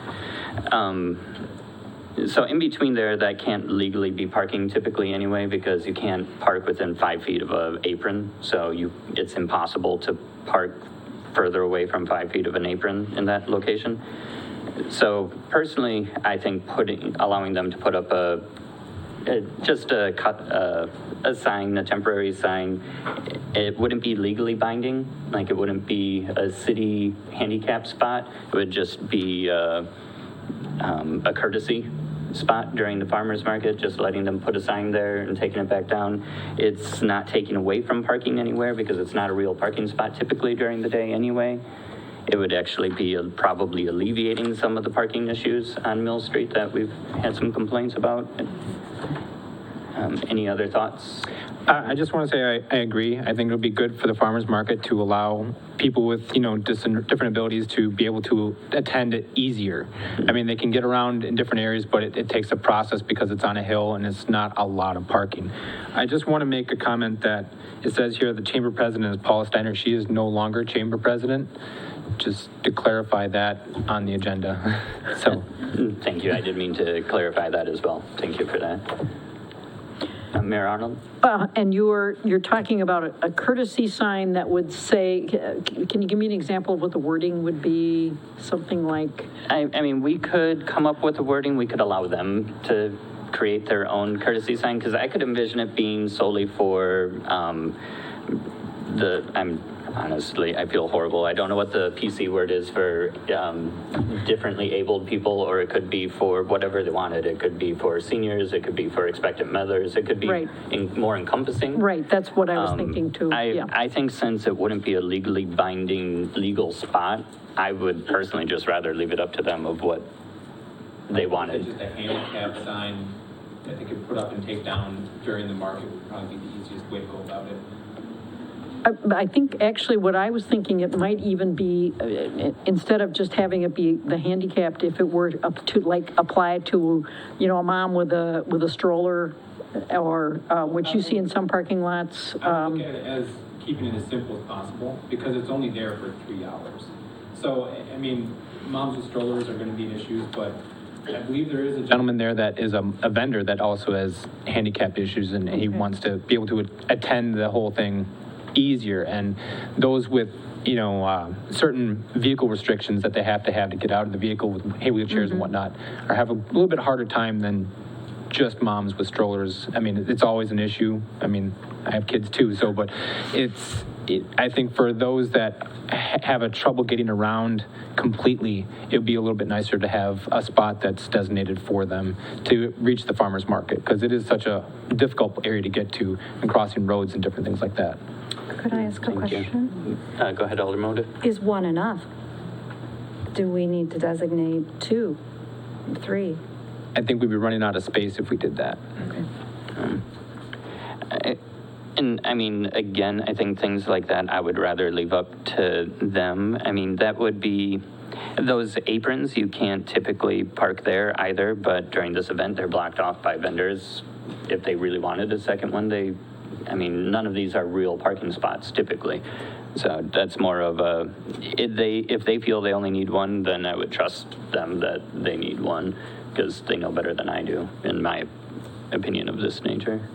So in between there, that can't legally be parking typically anyway, because you can't park within 5 feet of an apron. So it's impossible to park further away from 5 feet of an apron in that location. So personally, I think allowing them to put up a sign, a temporary sign, it wouldn't be legally binding. Like, it wouldn't be a city handicap spot. It would just be a courtesy spot during the farmers market, just letting them put a sign there and taking it back down. It's not taking away from parking anywhere, because it's not a real parking spot typically during the day anyway. It would actually be probably alleviating some of the parking issues on Mill Street that we've had some complaints about. Any other thoughts? I just want to say I agree. I think it'll be good for the farmers market to allow people with, different abilities to be able to attend it easier. I mean, they can get around in different areas, but it takes a process because it's on a hill and it's not a lot of parking. I just want to make a comment that it says here the chamber president is Paula Steiner. She is no longer chamber president. Just to clarify that on the agenda. So. Thank you. I did mean to clarify that as well. Thank you for that. Mayor Arnold? And you're talking about a courtesy sign that would say, can you give me an example of what the wording would be? Something like? I mean, we could come up with the wording. We could allow them to create their own courtesy sign, because I could envision it being solely for honestly, I feel horrible. I don't know what the PC word is for differently abled people, or it could be for whatever they wanted. It could be for seniors. It could be for expectant mothers. It could be Right. more encompassing. Right, that's what I was thinking too. Yeah. I think since it wouldn't be a legally binding legal spot, I would personally just rather leave it up to them of what they wanted. Just a handicap sign that they could put up and take down during the market would probably be the easiest way to go about it. I think actually what I was thinking, it might even be, instead of just having it be the handicapped, if it were up to, like, apply to, a mom with a stroller, or which you see in some parking lots. I would look at it as keeping it as simple as possible, because it's only there for 3 hours. So, I mean, moms with strollers are going to be an issue, but I believe there is a gentleman there that is a vendor that also has handicap issues, and he wants to be able to attend the whole thing easier. And those with certain vehicle restrictions that they have to get out of the vehicle with wheelchairs and whatnot are have a little bit harder time than just moms with strollers. I mean, it's always an issue. I mean, I have kids too, so, but I think for those that have a trouble getting around completely, it would be a little bit nicer to have a spot that's designated for them to reach the farmers market, because it is such a difficult area to get to, and crossing roads and different things like that. Could I ask a question? Go ahead, Alder Moda. Is 1 enough? Do we need to designate 2, 3? I think we'd be running out of space if we did that. And I mean, again, I think things like that, I would rather leave up to them. I mean, that would be, those aprons, you can't typically park there either, but during this event, they're blocked off by vendors. If they really wanted a second one, none of these are real parking spots typically. So that's more of a, if they feel they only need one, then I would trust them that they need one, because they know better than I do, in my opinion of this nature.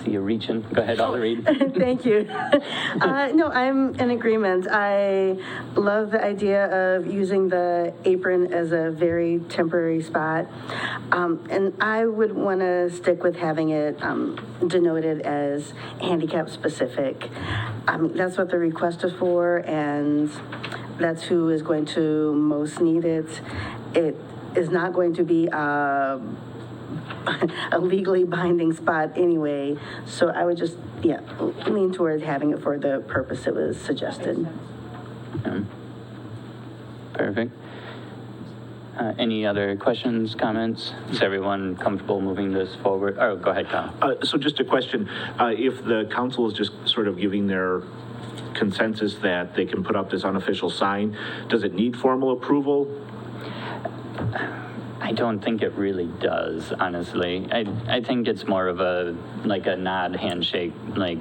see you reaching. Go ahead, I'll read. Thank you. No, I'm in agreement. I love the idea of using the apron as a very temporary spot. And I would want to stick with having it denoted as handicap specific. That's what the request is for, and that's who is going to most need it. It is not going to be a legally binding spot anyway, so I would just, lean toward having it for the purpose it was suggested. Perfect. Any other questions, comments? Is everyone comfortable moving this forward? Oh, go ahead, Kyle. So just a question, if the council is just sort of giving their consensus that they can put up this unofficial sign, does it need formal approval? I don't think it really does, honestly. I think it's more of a nod, handshake, like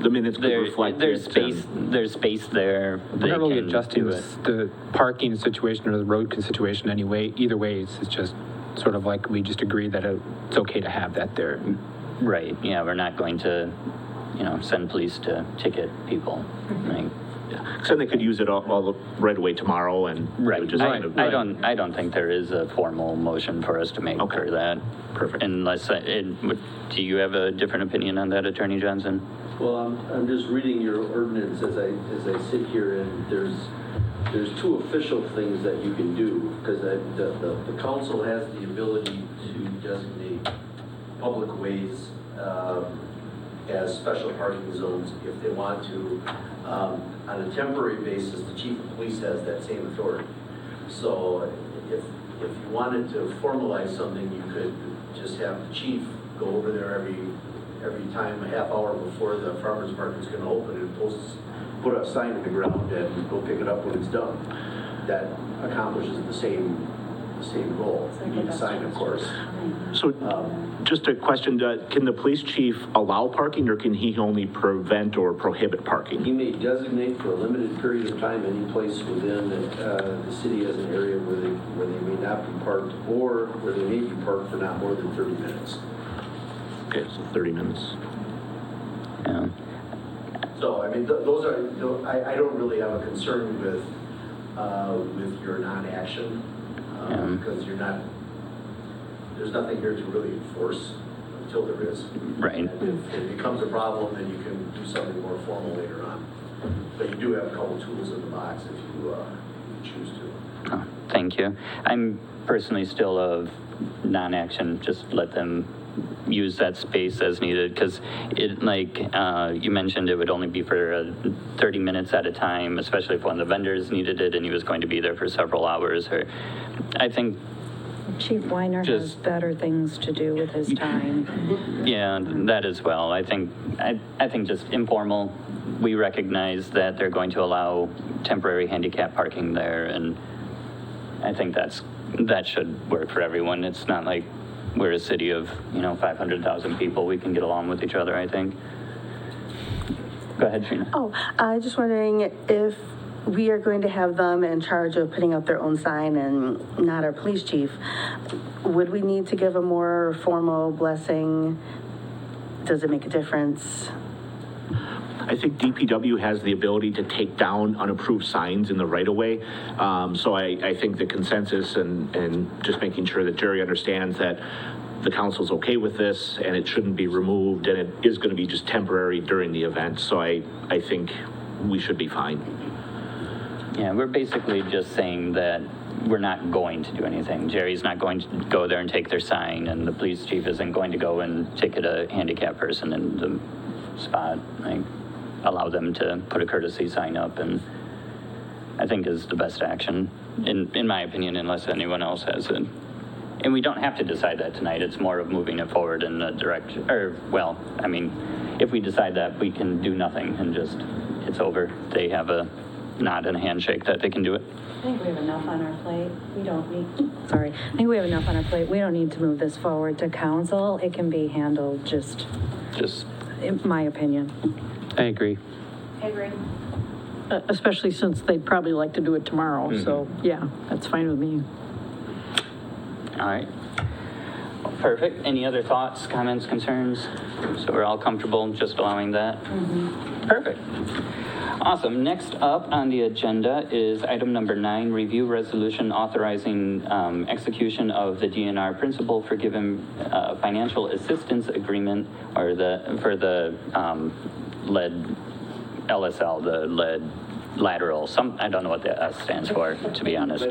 The minutes could reflect there's it, space. There's space there. We're not really can adjusting do it. the parking situation or the road situation anyway. Either way, it's just sort of like we just agreed that it's okay to have that there. Right. Yeah, we're not going to, send police to ticket people. Like, So they could use it all right away tomorrow and. right. Just I don't think there is a formal motion for us to make for that. Perfect. Unless, do you have a different opinion on that, Attorney Johnson? Well, I'm just reading your ordinance as I sit here, and there's two official things that you can do, because the council has the ability to designate public ways as special parking zones if they want to. On a temporary basis, the chief of police has that same authority. So if you wanted to formalize something, you could just have the chief go over there every time, a half hour before the farmer's market's going to open, and put a sign in the ground and go pick it up when it's done. That accomplishes the same goal. You need a sign, of course. So just a question, can the police chief allow parking, or can he only prevent or prohibit parking? He may designate for a limited period of time any place within the city as an area where they may not be parked, or where they may be parked for not more than 30 minutes. Okay, so 30 minutes. Yeah. So, I mean, those are, I don't really have a concern with your non-action, because there's nothing here to really enforce until there is. Right. And if it becomes a problem, then you can do something more formal later on. But you do have a couple tools in the box if you choose to. Oh, thank you. I'm personally still of non-action. Just let them use that space as needed, because you mentioned, it would only be for 30 minutes at a time, especially if one of the vendors needed it and he was going to be there for several hours. Or I think Chief Weiner has better things to do with his time. Yeah, that as well. I think just informal. We recognize that they're going to allow temporary handicap parking there, and I think that should work for everyone. It's not like we're a city of 500,000 people. We can get along with each other, I think. Go ahead, Trina. Oh, just wondering if we are going to have them in charge of putting up their own sign and not our police chief, would we need to give a more formal blessing? Does it make a difference? I think DPW has the ability to take down unapproved signs in the right-of-way. So I think the consensus and just making sure that Jerry understands that the council's okay with this and it shouldn't be removed, and it is going to be just temporary during the event. So I think we should be fine. Yeah, we're basically just saying that we're not going to do anything. Jerry's not going to go there and take their sign, and the police chief isn't going to go and ticket a handicapped person in the spot. Allow them to put a courtesy sign up, and I think is the best action, in my opinion, unless anyone else has it. And we don't have to decide that tonight. It's more of moving it forward in the direction, if we decide that, we can do nothing and just, it's over. They have a nod and a handshake that they can do it. I think we have enough on our plate. We don't need, sorry. I think we have enough on our plate. We don't need to move this forward to council. It can be handled just, in my opinion. I agree. I agree. Especially since they'd probably like to do it tomorrow, so yeah, that's fine with me. All right. Perfect. Any other thoughts, comments, concerns? So we're all comfortable just allowing that? Perfect. Awesome. Next up on the agenda is item number 9, review resolution authorizing execution of the DNR principal forgiven financial assistance agreement, or for the lead LSL, the lead lateral. I don't know what the S stands for, to be honest.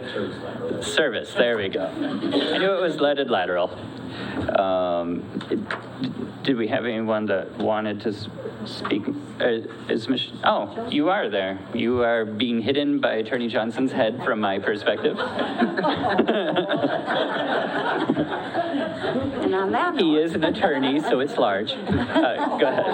Service. There we go. I knew it was leaded lateral. Did we have anyone that wanted to speak? Oh, you are there. You are being hidden by Attorney Johnson's head from my perspective. And on that note, He is an attorney, so it's large. Go ahead.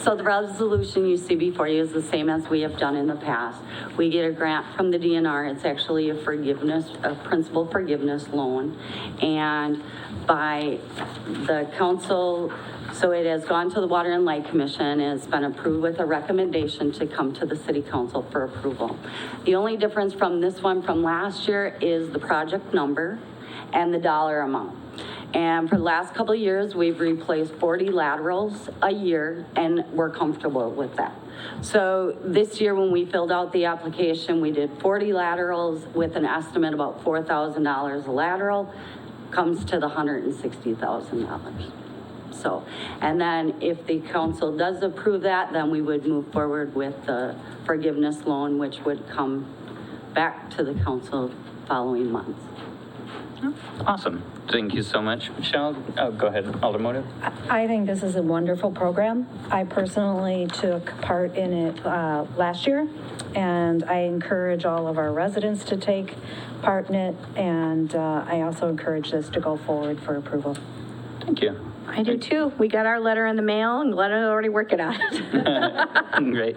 So the resolution you see before you is the same as we have done in the past. We get a grant from the DNR. It's actually a principal forgiveness loan. And by the council, so it has gone to the Water and Light Commission and it's been approved with a recommendation to come to the City Council for approval. The only difference from this one from last year is the project number and the dollar amount. And for the last couple of years, we've replaced 40 laterals a year, and we're comfortable with that. So this year, when we filled out the application, we did 40 laterals with an estimate about $4,000 a lateral, comes to the $160,000. So, and then if the council does approve that, then we would move forward with the forgiveness loan, which would come back to the council following months. Awesome. Thank you so much, Michelle. Oh, go ahead, Aldermotive. I think this is a wonderful program. I personally took part in it last year, and I encourage all of our residents to take part in it, and I also encourage this to go forward for approval. Thank you. I do too. We got our letter in the mail and Glenn is already working on it. Great.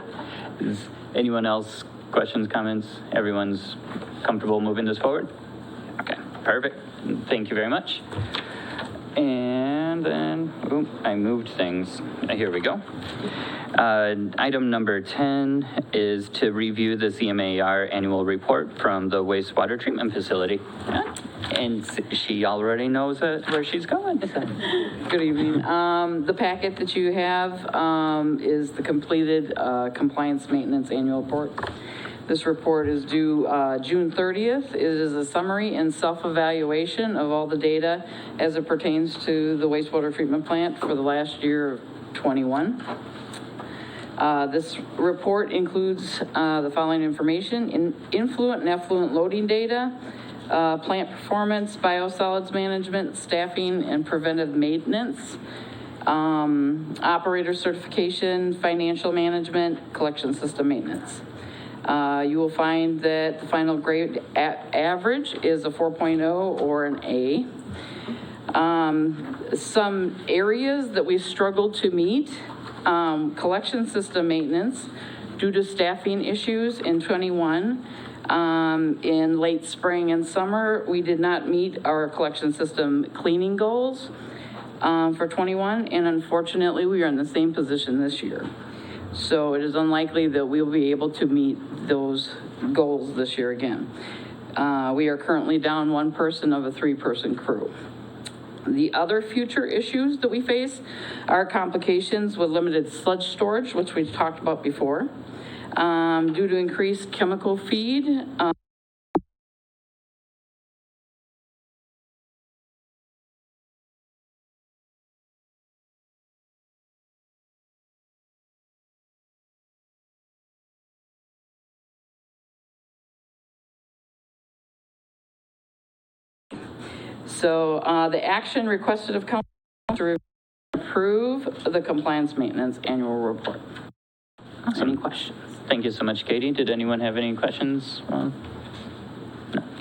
Is anyone else, questions, comments? Everyone's comfortable moving this forward? Okay, perfect. Thank you very much. And then, I moved things. Here we go. Item number 10 is to review the CMAR annual report from the wastewater treatment facility. And she already knows where she's going. Good evening. The packet that you have is the completed compliance maintenance annual report. This report is due June 30th. It is a summary and self-evaluation of all the data as it pertains to the wastewater treatment plant for the last year of 21. This report includes the following information: influent and effluent loading data, plant performance, biosolids management, staffing and preventive maintenance, operator certification, financial management, collection system maintenance. You will find that the final grade average is a 4.0 or an A. Some areas that we struggled to meet: collection system maintenance due to staffing issues in 21. In late spring and summer, we did not meet our collection system cleaning goals for 21, and unfortunately, we are in the same position this year. So it is unlikely that we'll be able to meet those goals this year again. We are currently down one person of a 3-person crew. The other future issues that we face are complications with limited sludge storage, which we've talked about before, due to increased chemical feed. So the action requested of council to approve the compliance maintenance annual report. Awesome. Any questions? Thank you so much, Katie. Did anyone have any questions? No.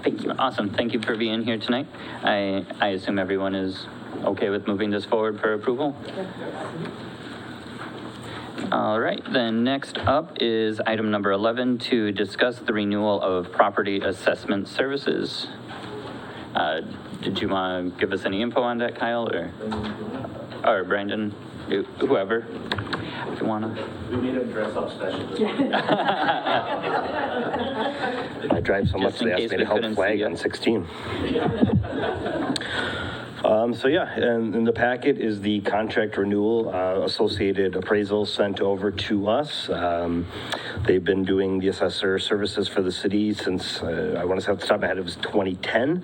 Thank you. Awesome. Thank you for being here tonight. I assume everyone is okay with moving this forward for approval? All right, then next up is item number 11 to discuss the renewal of property assessment services. Did you want to give us any info on that, Kyle, or Brandon, whoever? if you want to. We made him dress up special. I drive so much Just in they case asked me we to help couldn't flag see on it. 16. So yeah, and in the packet is the contract renewal, associated appraisal sent over to us. They've been doing the assessor services for the city since, I want to say off the top of my head, it was 2010.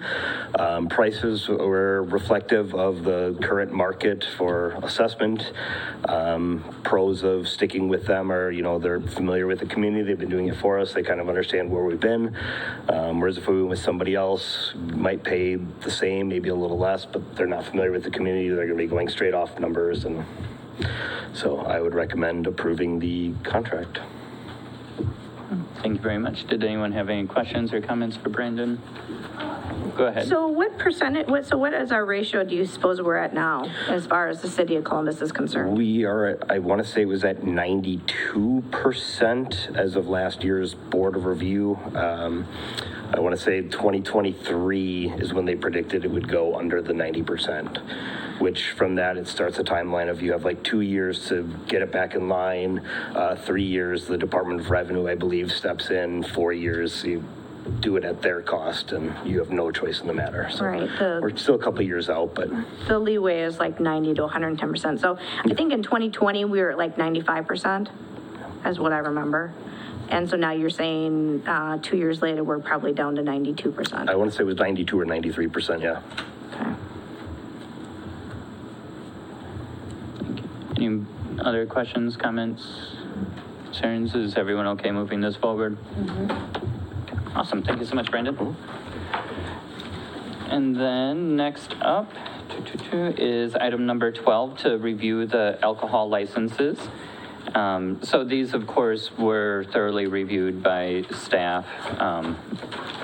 Prices were reflective of the current market for assessment. Pros of sticking with them are, they're familiar with the community. They've been doing it for us. They kind of understand where we've been. Whereas if we went with somebody else, might pay the same, maybe a little less, but they're not familiar with the community. They're going to be going straight off numbers. And so I would recommend approving the contract. Thank you very much. Did anyone have any questions or comments for Brandon? Go ahead. So what percentage, what is our ratio do you suppose we're at now as far as the city of Columbus is concerned? We are at, I want to say it was at 92% as of last year's board of review. I want to say 2023 is when they predicted it would go under the 90%, which from that it starts a timeline of you have like 2 years to get it back in line, 3 years the Department of Revenue, I believe, steps in, 4 years you do it at their cost and you have no choice in the matter. So Right, we're still a couple of years out, but The leeway is like 90 to 110%. So I think in 2020, we were at like 95%, is what I remember. And so now you're saying 2 years later, we're probably down to 92%. I want to say it was 92 or 93%, yeah. Okay. Any other questions, comments, concerns? Is everyone okay moving this forward? Awesome. Thank you so much, Brandon. And then next up is item number 12 to review the alcohol licenses. So these, of course, were thoroughly reviewed by staff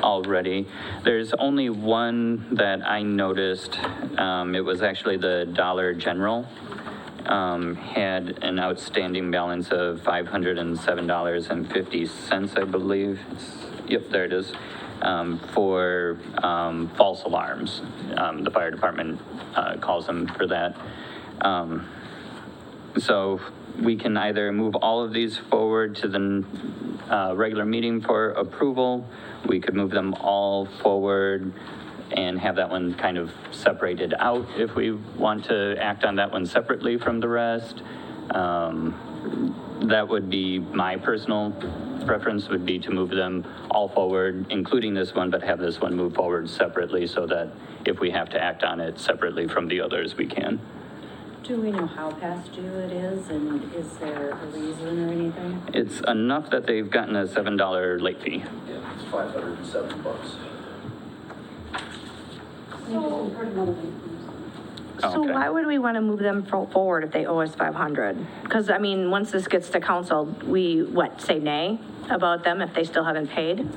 already. There's only one that I noticed. It was actually the Dollar General. Had an outstanding balance of $507.50, I believe. Yep, there it is. For false alarms. The fire department calls them for that. So we can either move all of these forward to the regular meeting for approval. We could move them all forward and have that one kind of separated out if we want to act on that one separately from the rest. That would be my personal preference, would be to move them all forward, including this one, but have this one move forward separately so that if we have to act on it separately from the others, we can. Do we know how past due it is, and is there a reason or anything? It's enough that they've gotten a $7 late fee. Yeah, it's $507. So Okay. why would we want to move them forward if they owe us 500? Because, I mean, once this gets to council, we, say nay about them if they still haven't paid?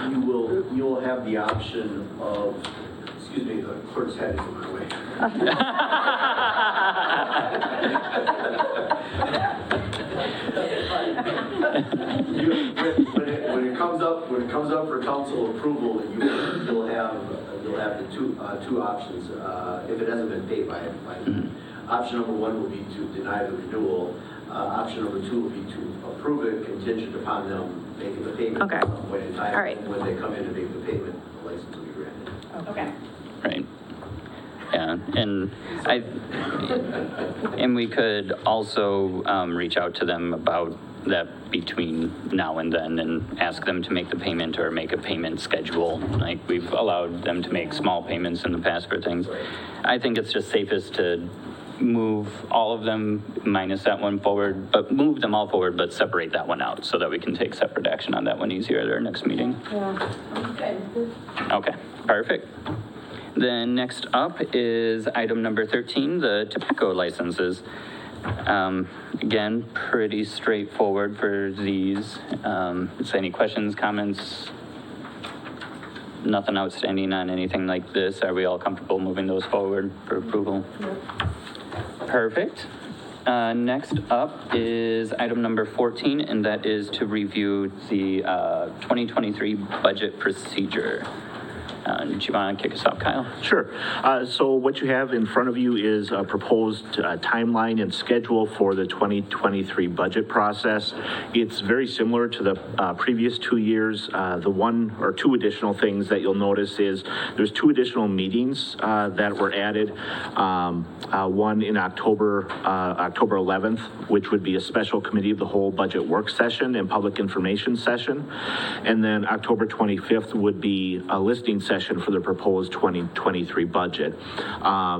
You will have the option of, excuse me, the clerk's head is in my way. When it comes up for council approval, you'll have the two options, if it hasn't been paid by. Option number one will be to deny the renewal. Option number two will be to approve it contingent upon them making the payment. Okay. At some point in time. All right. When they come in to make the payment, the license will be granted. Okay. Right. Yeah, and we could also reach out to them about that between now and then and ask them to make the payment or make a payment schedule. Like we've allowed them to make small payments in the past for things. I think it's just safest to move all of them minus that one forward, but move them all forward, but separate that one out so that we can take separate action on that one easier at our next meeting. Yeah, okay. Okay, perfect. Then next up is item number 13, the tobacco licenses. Again, pretty straightforward for these. Is any questions, comments? Nothing outstanding on anything like this. Are we all comfortable moving those forward for approval? Yep. Perfect. Next up is item number 14, and that is to review the 2023 budget procedure. Do you want to kick us off, Kyle? Sure. So what you have in front of you is a proposed timeline and schedule for the 2023 budget process. It's very similar to the previous 2 years. The one or two additional things that you'll notice is there's 2 additional meetings that were added. One in October 11th, which would be a special committee of the whole budget work session and public information session. And then October 25th would be a listening session for the proposed 2023 budget.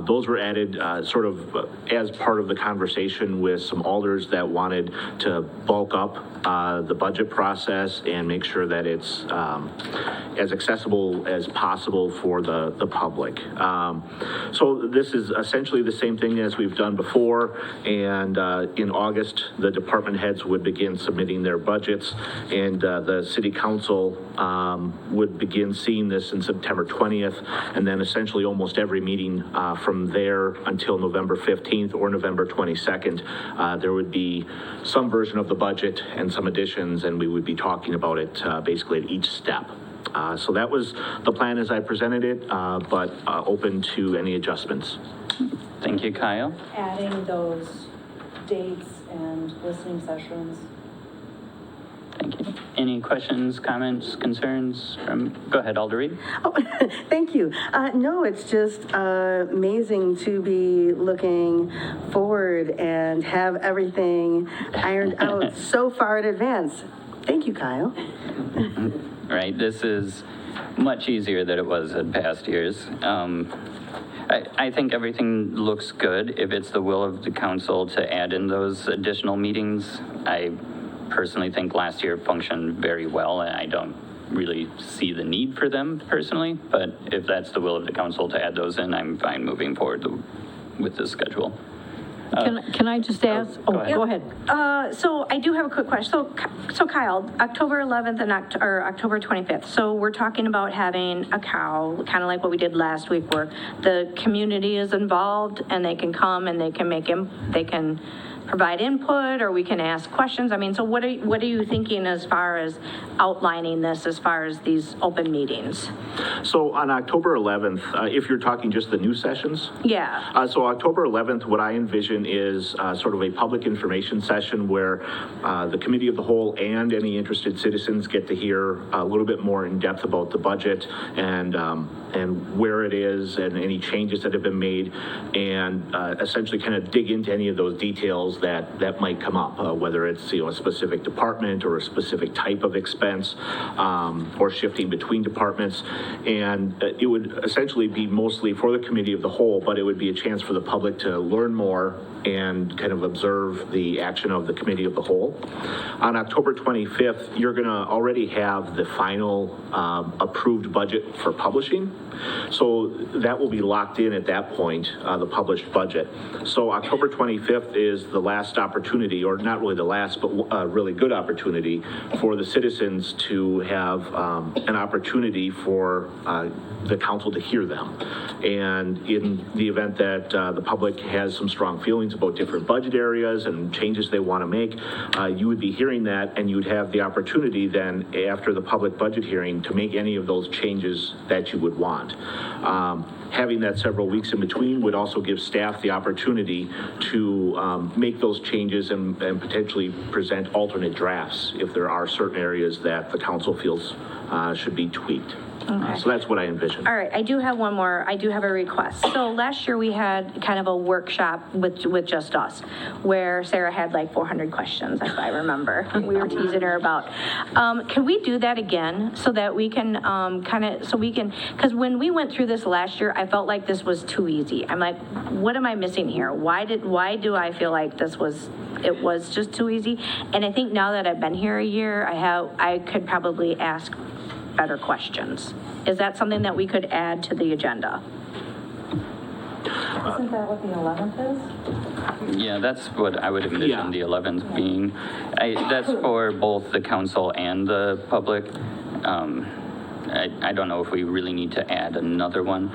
Those were added sort of as part of the conversation with some alders that wanted to bulk up the budget process and make sure that it's as accessible as possible for the public. So this is essentially the same thing as we've done before, and in August, the department heads would begin submitting their budgets, and the city council would begin seeing this in September 20th, and then essentially almost every meeting from there until November 15th or November 22nd, there would be some version of the budget and some additions, and we would be talking about it basically at each step. So that was the plan as I presented it, but open to any adjustments. Thank you, Kyle. Adding those dates and listening sessions. Thank you. Any questions, comments, concerns from, go ahead, Alder Reed. Oh, thank you. No, it's just amazing to be looking forward and have everything ironed out so far in advance. Thank you, Kyle. Right, this is much easier than it was in past years. I think everything looks good. If it's the will of the council to add in those additional meetings, I personally think last year functioned very well, and I don't really see the need for them personally, but if that's the will of the council to add those in, I'm fine moving forward with this schedule. Can I just ask? Oh, go ahead. So I do have a quick question. So Kyle, October 11th and October 25th. So we're talking about having a cow, kind of like what we did last week, where the community is involved and they can come and they can provide input, or we can ask questions. I mean, so what are you thinking as far as outlining this, as far as these open meetings? So on October 11th, if you're talking just the new sessions? Yeah. So October 11th, what I envision is sort of a public information session where the committee of the whole and any interested citizens get to hear a little bit more in depth about the budget and where it is and any changes that have been made, and essentially kind of dig into any of those details that might come up, whether it's a specific department or a specific type of expense, or shifting between departments. And it would essentially be mostly for the committee of the whole, but it would be a chance for the public to learn more and kind of observe the action of the committee of the whole. On October 25th, you're going to already have the final approved budget for publishing. So that will be locked in at that point, the published budget. So October 25th is the last opportunity, or not really the last, but a really good opportunity for the citizens to have an opportunity for the council to hear them. And in the event that the public has some strong feelings about different budget areas and changes they want to make, you would be hearing that, and you would have the opportunity then after the public budget hearing to make any of those changes that you would want. Having that several weeks in between would also give staff the opportunity to make those changes and potentially present alternate drafts if there are certain areas that the council feels should be tweaked. Okay. So that's what I envision. All right, I do have one more. I do have a request. So last year we had kind of a workshop with just us, where Sarah had like 400 questions, if I remember. We were teasing her about. Can we do that again so that we can because when we went through this last year, I felt like this was too easy. I'm like, what am I missing here? Why do I feel like it was just too easy? And I think now that I've been here a year, I could probably ask better questions. Is that something that we could add to the agenda? Isn't that what the 11th is? Yeah, that's what I would envision the 11th being. That's for both the council and the public. I don't know if we really need to add another one.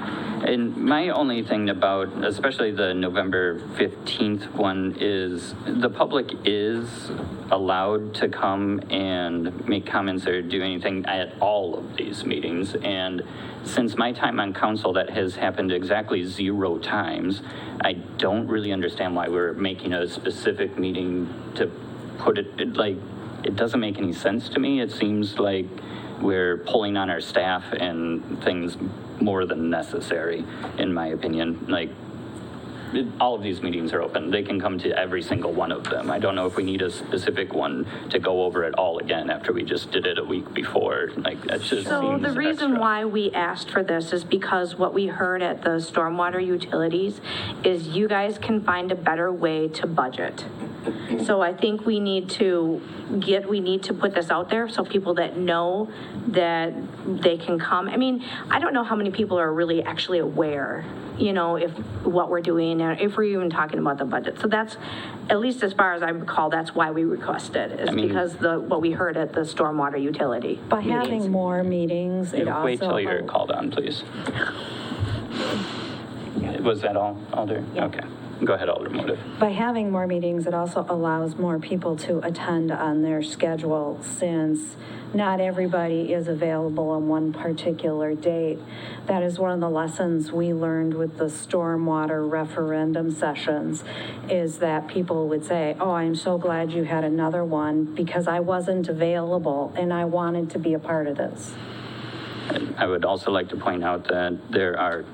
And my only thing about, especially the November 15th one, is the public is allowed to come and make comments or do anything at all of these meetings. And since my time on council, that has happened exactly 0 times. I don't really understand why we're making a specific meeting to put it, like, it doesn't make any sense to me. It seems like we're pulling on our staff and things more than necessary, in my opinion. Like, all of these meetings are open. They can come to every single one of them. I don't know if we need a specific one to go over it all again after we just did it a week before. Like, that just So seems the reason extra. why we asked for this is because what we heard at the stormwater utilities is you guys can find a better way to budget. So I think we need to put this out there so people that know that they can come. I mean, I don't know how many people are really actually aware, you know, if what we're doing, or if we're even talking about the budget. So that's, at least as far as I recall, that's why we requested, is because what we heard at the stormwater utility By meetings. having more meetings, it also... Wait till you're called on, please. Was that all, Alder? Yeah. Okay. Go ahead, Alder Motive. By having more meetings, it also allows more people to attend on their schedule, since not everybody is available on one particular date. That is one of the lessons we learned with the stormwater referendum sessions, is that people would say, oh, I'm so glad you had another one because I wasn't available and I wanted to be a part of this. I would also like to point out that there are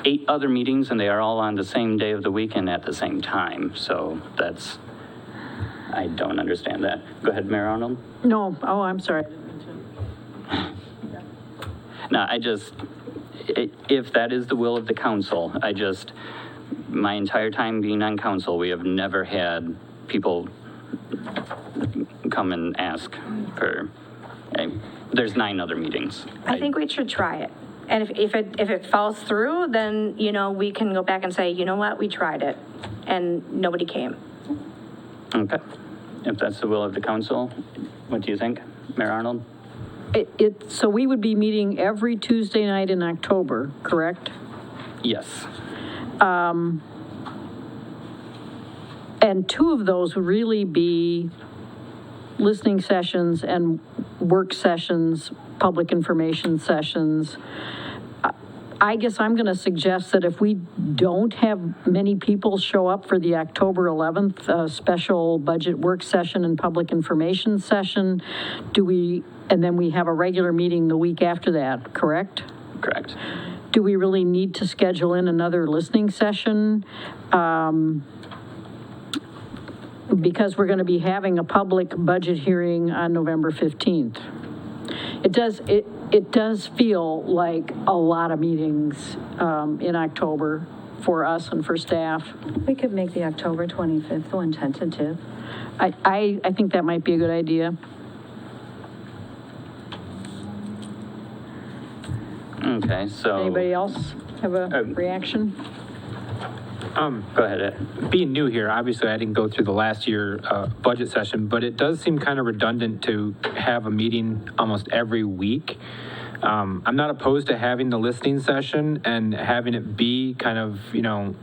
8 other meetings, and they are all on the same day of the week and at the same time. So that's, I don't understand that. Go ahead, Mayor Arnold. No, oh, I'm sorry. No, if that is the will of the council, my entire time being on council, we have never had people come and ask for, there's 9 other meetings. I think we should try it. And if it falls through, then, you know, we can go back and say, you know what, we tried it and nobody came. Okay. If that's the will of the council, what do you think, Mayor Arnold? So we would be meeting every Tuesday night in October, correct? Yes. And 2 of those would really be listening sessions and work sessions, public information sessions. I guess I'm going to suggest that if we don't have many people show up for the October 11th special budget work session and public information session, and then we have a regular meeting the week after that, correct? Correct. Do we really need to schedule in another listening session? Because we're going to be having a public budget hearing on November 15th. It does feel like a lot of meetings in October for us and for staff. We could make the October 25th one tentative. I think that might be a good idea. Okay, so. Anybody else have a reaction? Go ahead, Ed. Being new here, obviously I didn't go through the last year budget session, but it does seem kind of redundant to have a meeting almost every week. I'm not opposed to having the listening session and having it be kind of, you know,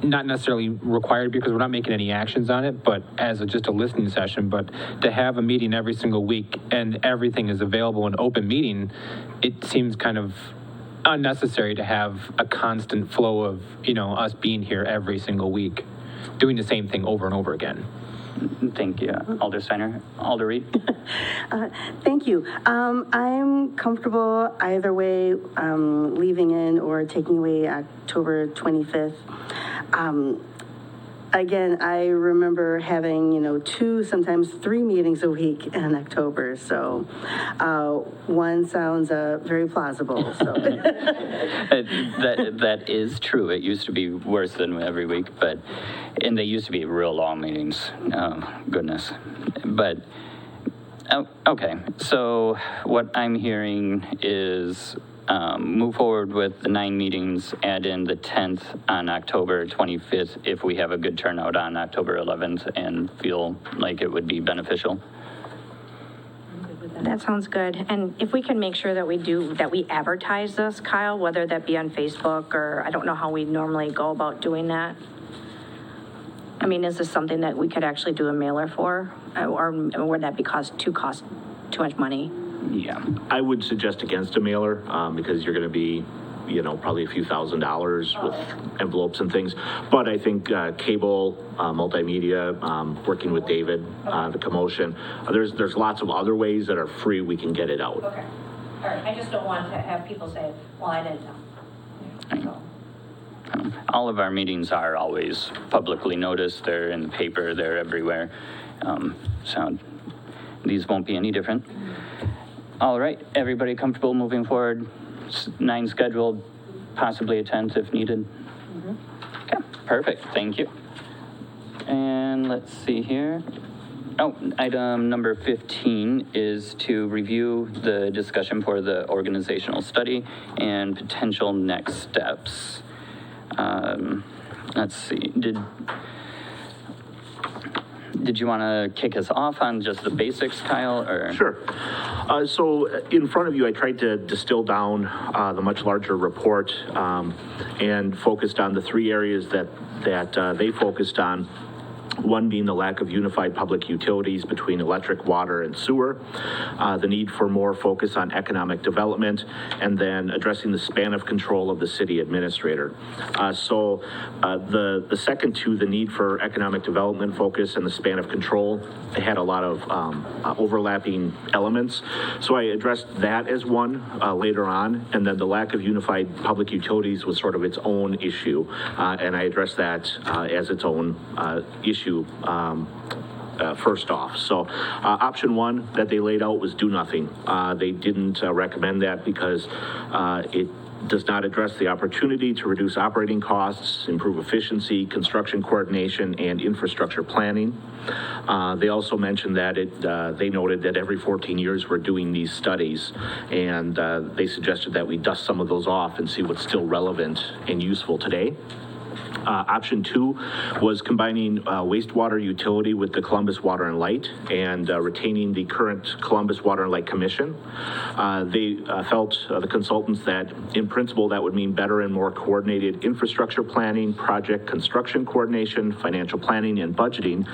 not necessarily required because we're not making any actions on it, but as just a listening session. But to have a meeting every single week and everything is available in open meeting, it seems kind of unnecessary to have a constant flow of, you know, us being here every single week, doing the same thing over and over again. Thank you. Alder Steiner. Alder Reed. Thank you. I'm comfortable either way, leaving in or taking away October 25th. Again, I remember having, 2, sometimes 3 meetings a week in October, so one sounds very plausible. So. That is true. It used to be worse than every week, and they used to be real long meetings. Oh, goodness. But, okay, so what I'm hearing is move forward with the 9 meetings, add in the 10th on October 25th if we have a good turnout on October 11th and feel like it would be beneficial. That sounds good. And if we can make sure that we advertise this, Kyle, whether that be on Facebook or I don't know how we normally go about doing that. I mean, is this something that we could actually do a mailer for? Or would that be cost too much money? Yeah. I would suggest against a mailer because you're going to be, probably a few $1,000s with envelopes and things. But I think cable, multimedia, working with David, the commotion, there's lots of other ways that are free we can get it out. Okay. All right. I just don't want to have people say, well, I didn't know. All of our meetings are always publicly noticed. They're in the paper, they're everywhere. So these won't be any different. All right, everybody comfortable moving forward? 9 scheduled, possibly a 10th if needed. Okay, perfect, thank you. And let's see here. Oh, item number 15 is to review the discussion for the organizational study and potential next steps. Let's see, did you want to kick us off on just the basics, Kyle, or? Sure. So in front of you, I tried to distill down the much larger report and focused on the 3 areas that they focused on. One being the lack of unified public utilities between electric, water, and sewer, the need for more focus on economic development, and then addressing the span of control of the city administrator. So the second 2, the need for economic development focus and the span of control, had a lot of overlapping elements. So I addressed that as one later on, and then the lack of unified public utilities was sort of its own issue, and I addressed that as its own issue first off. So option 1 that they laid out was do nothing. They didn't recommend that because it does not address the opportunity to reduce operating costs, improve efficiency, construction coordination, and infrastructure planning. They also mentioned that they noted that every 14 years we're doing these studies, and they suggested that we dust some of those off and see what's still relevant and useful today. Option 2 was combining wastewater utility with the Columbus Water and Light and retaining the current Columbus Water and Light Commission. They felt, the consultants, that in principle that would mean better and more coordinated infrastructure planning, project construction coordination, financial planning and budgeting,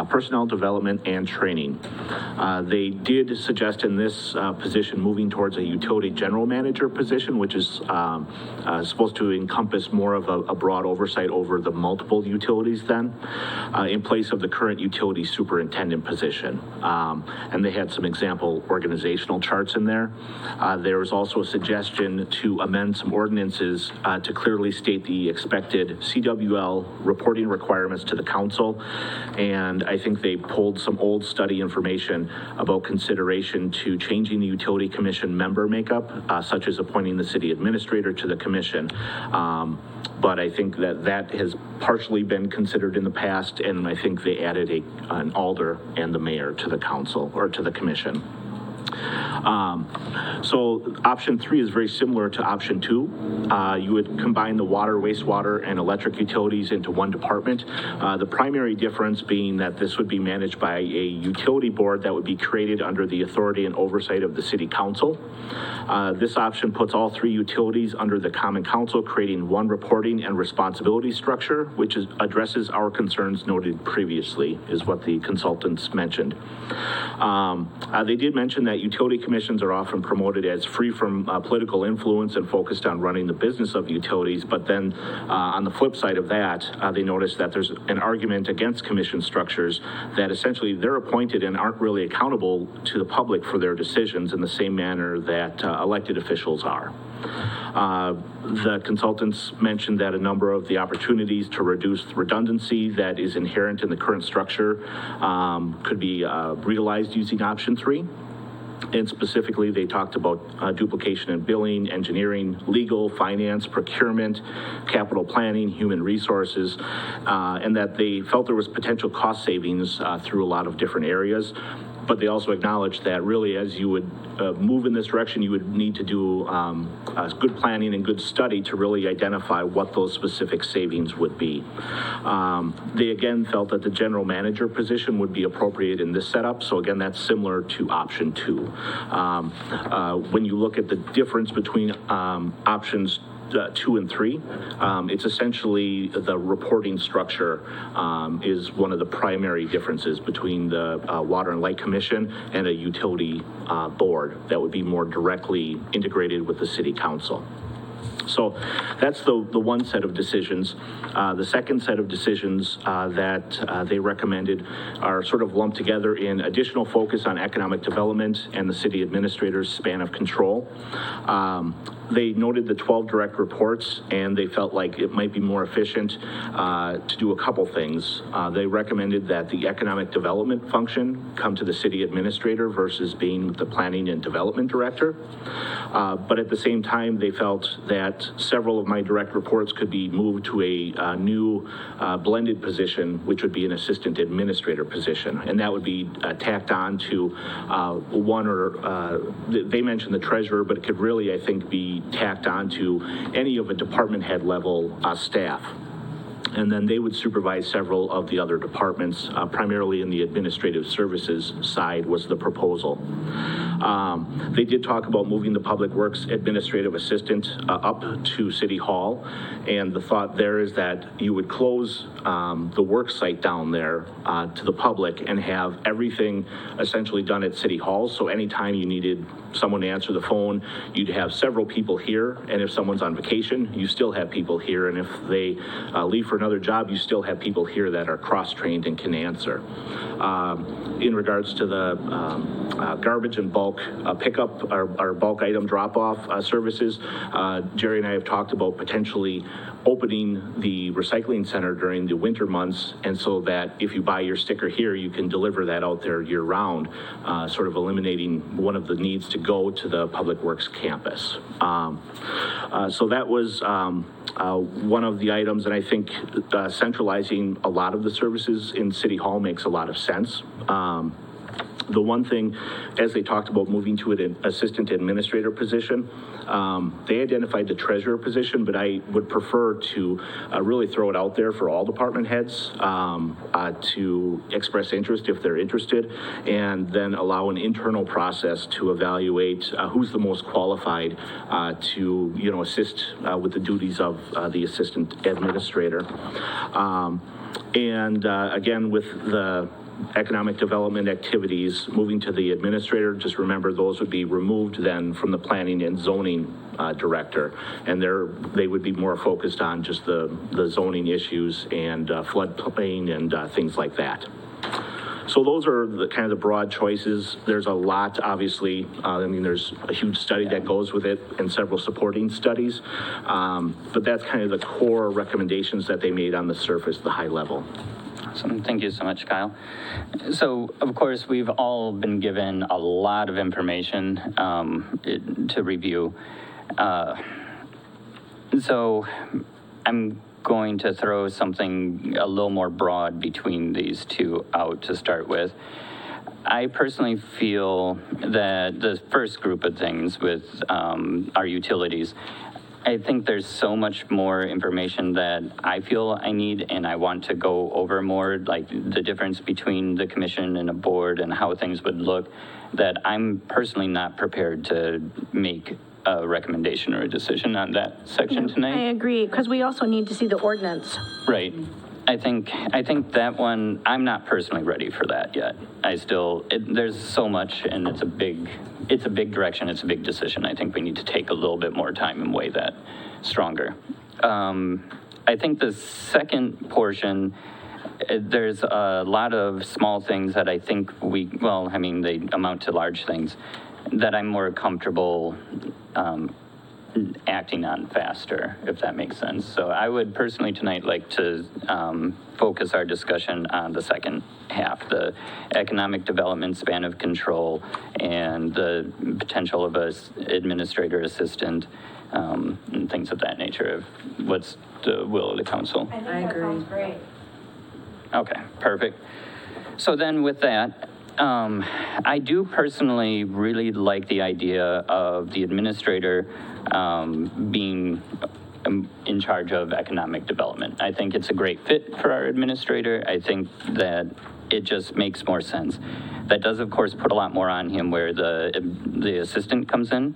personnel development, and training. They did suggest in this position moving towards a utility general manager position, which is supposed to encompass more of a broad oversight over the multiple utilities then, in place of the current utility superintendent position. And they had some example organizational charts in there. There was also a suggestion to amend some ordinances to clearly state the expected CWL reporting requirements to the council. And I think they pulled some old study information about consideration to changing the utility commission member makeup, such as appointing the city administrator to the commission. But I think that has partially been considered in the past, and I think they added an alder and the mayor to the council or to the commission. So option 3 is very similar to option 2. You would combine the water, wastewater, and electric utilities into one department. The primary difference being that this would be managed by a utility board that would be created under the authority and oversight of the city council. This option puts all 3 utilities under the common council, creating one reporting and responsibility structure, which addresses our concerns noted previously, is what the consultants mentioned. They did mention that utility commissions are often promoted as free from political influence and focused on running the business of utilities, but then on the flip side of that, they noticed that there's an argument against commission structures that essentially they're appointed and aren't really accountable to the public for their decisions in the same manner that elected officials are. The consultants mentioned that a number of the opportunities to reduce redundancy that is inherent in the current structure could be realized using option 3. And specifically, they talked about duplication in billing, engineering, legal, finance, procurement, capital planning, human resources, and that they felt there was potential cost savings through a lot of different areas. But they also acknowledged that really as you would move in this direction, you would need to do good planning and good study to really identify what those specific savings would be. They again felt that the general manager position would be appropriate in this setup. So again, that's similar to option 2. When you look at the difference between options 2 and 3, it's essentially the reporting structure is one of the primary differences between the Water and Light Commission and a utility board that would be more directly integrated with the city council. So that's the one set of decisions. The second set of decisions that they recommended are sort of lumped together in additional focus on economic development and the city administrator's span of control. They noted the 12 direct reports, and they felt like it might be more efficient to do a couple things. They recommended that the economic development function come to the city administrator versus being the planning and development director. But at the same time, they felt that several of my direct reports could be moved to a new blended position, which would be an assistant administrator position. And that would be tacked on to one or, they mentioned the treasurer, but it could really, I think, be tacked on to any of a department head level staff. And then they would supervise several of the other departments, primarily in the administrative services side was the proposal. They did talk about moving the Public Works Administrative Assistant up to City Hall, and the thought there is that you would close the work site down there to the public and have everything essentially done at City Hall. So anytime you needed someone to answer the phone, you'd have several people here, and if someone's on vacation, you still have people here, and if they leave for another job, you still have people here that are cross-trained and can answer. In regards to the garbage and bulk pickup, our bulk item drop-off services, Jerry and I have talked about potentially opening the recycling center during the winter months, and so that if you buy your sticker here, you can deliver that out there year-round, sort of eliminating one of the needs to go to the Public Works campus. So that was one of the items, and I think centralizing a lot of the services in City Hall makes a lot of sense. The one thing, as they talked about moving to an assistant administrator position, they identified the treasurer position, but I would prefer to really throw it out there for all department heads to express interest if they're interested, and then allow an internal process to evaluate who's the most qualified to, assist with the duties of the assistant administrator. Again, with the economic development activities moving to the administrator, just remember those would be removed then from the planning and zoning director, and they would be more focused on just the zoning issues and floodplain and things like that. So those are the kind of the broad choices. There's a lot, obviously. There's a huge study that goes with it and several supporting studies. But that's kind of the core recommendations that they made on the surface, the high level. Awesome. Thank you so much, Kyle. So, of course, we've all been given a lot of information to review. So I'm going to throw something a little more broad between these two out to start with. I personally feel that the first group of things with our utilities, I think there's so much more information that I feel I need and I want to go over more, like the difference between the commission and a board and how things would look, that I'm personally not prepared to make a recommendation or a decision on that section tonight. I agree, because we also need to see the ordinance. Right. I think that one, I'm not personally ready for that yet. There's so much, and it's a big direction, it's a big decision. I think we need to take a little bit more time and weigh that stronger. I think the second portion, there's a lot of small things that I think they amount to large things that I'm more comfortable acting on faster, if that makes sense. So I would personally tonight like to focus our discussion on the second half, the economic development span of control and the potential of an administrator assistant and things of that nature. What's the will of the council? I think that sounds great. Okay, perfect. So then with that, I do personally really like the idea of the administrator being in charge of economic development. I think it's a great fit for our administrator. I think that it just makes more sense. That does, of course, put a lot more on him where the assistant comes in.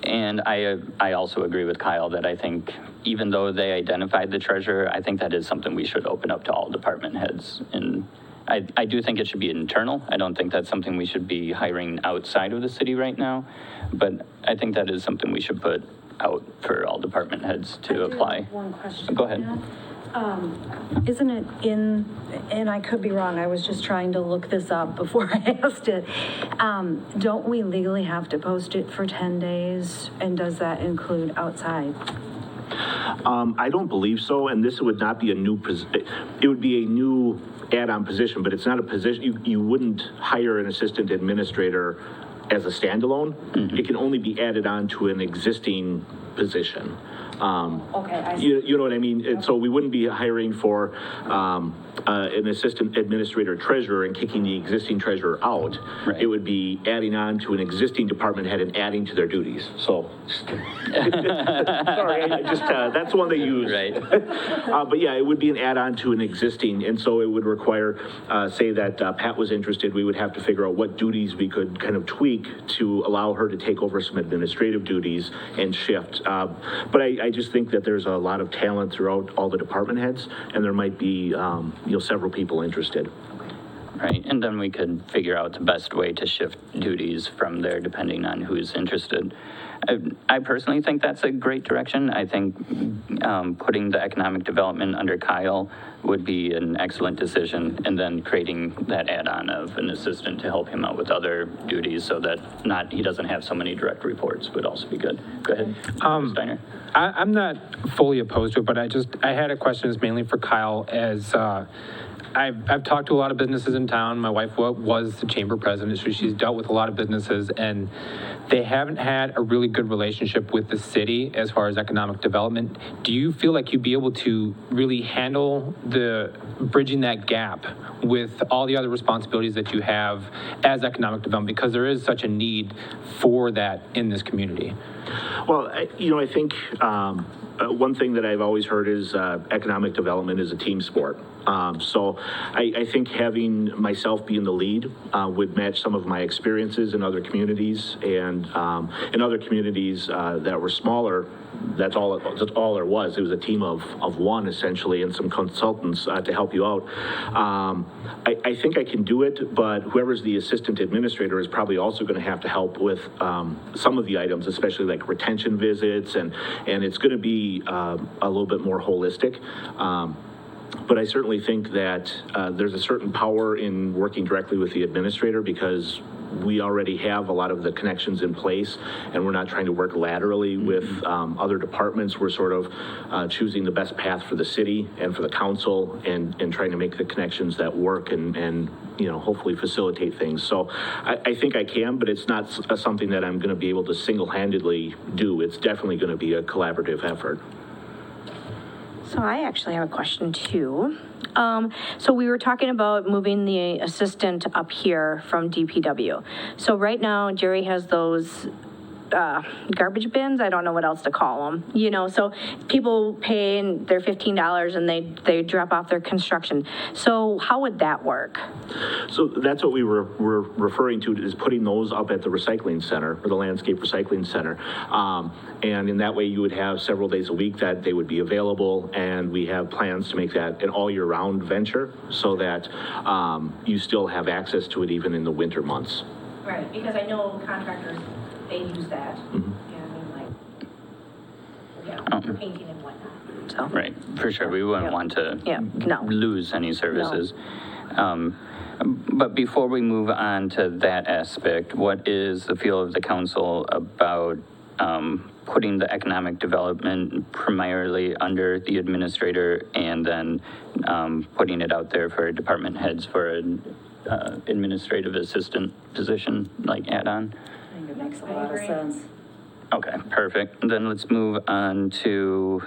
And I also agree with Kyle that I think even though they identified the treasurer, I think that is something we should open up to all department heads. And I do think it should be internal. I don't think that's something we should be hiring outside of the city right now. But I think that is something we should put out for all department heads to apply. One question. Go ahead. Isn't it in, and I could be wrong, I was just trying to look this up before I asked it. Don't we legally have to post it for 10 days? And does that include outside? I don't believe so, and this would not be a new position. It would be a new add-on position, but it's not a position, you wouldn't hire an assistant administrator as a standalone. Mm-hmm. It can only be added on to an existing position. Okay, I see. You know what I mean? And so we wouldn't be hiring for an assistant administrator treasurer and kicking the existing treasurer out. Right. It would be adding on to an existing department head and adding to their duties. So, sorry, I just, that's the one they use. Right. But yeah, it would be an add-on to an existing, and so it would require, say that Pat was interested, we would have to figure out what duties we could kind of tweak to allow her to take over some administrative duties and shift. But I just think that there's a lot of talent throughout all the department heads, and there might be, several people interested. Right, and then we could figure out the best way to shift duties from there depending on who's interested. I personally think that's a great direction. I think putting the economic development under Kyle would be an excellent decision, and then creating that add-on of an assistant to help him out with other duties so that he doesn't have so many direct reports would also be good. Go ahead, Steiner. I'm not fully opposed to it, but I had a question that's mainly for Kyle as I've talked to a lot of businesses in town. My wife was the chamber president, so she's dealt with a lot of businesses, and they haven't had a really good relationship with the city as far as economic development. Do you feel like you'd be able to really handle bridging that gap with all the other responsibilities that you have as economic development? Because there is such a need for that in this community. Well, I think one thing that I've always heard is economic development is a team sport. So I think having myself be in the lead would match some of my experiences in other communities, and in other communities that were smaller, that's all there was. It was a team of one, essentially, and some consultants to help you out. I think I can do it, but whoever's the assistant administrator is probably also going to have to help with some of the items, especially like retention visits, and it's going to be a little bit more holistic. But I certainly think that there's a certain power in working directly with the administrator because we already have a lot of the connections in place, and we're not trying to work laterally with other departments. We're sort of choosing the best path for the city and for the council, and trying to make the connections that work and hopefully facilitate things. So I think I can, but it's not something that I'm going to be able to single-handedly do. It's definitely going to be a collaborative effort. So I actually have a question too. So we were talking about moving the assistant up here from DPW. So right now Jerry has those garbage bins. I don't know what else to call them. So people pay their $15 and they drop off their construction. So how would that work? So that's what we were referring to, is putting those up at the recycling center, or the landscape recycling center. And in that way you would have several days a week that they would be available, and we have plans to make that an all year round venture so that you still have access to it even in the winter months. Right, because I know contractors, they use that. Mm-hmm. For painting and whatnot. So. Right, for sure. We wouldn't want to lose any services. No. But before we move on to that aspect, what is the feel of the council about putting the economic development primarily under the administrator, and then putting it out there for department heads for an administrative assistant position, like add-on? I think it makes a lot of sense. Okay, perfect. Then let's move on to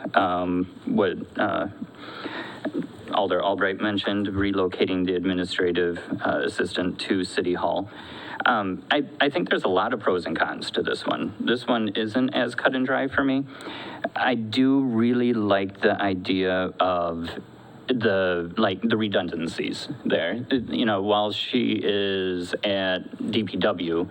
Alder Albright mentioned, relocating the administrative assistant to City Hall. I think there's a lot of pros and cons to this one. This one isn't as cut and dry for me. I do really like the idea of the redundancies there. You know, while she is at DPW,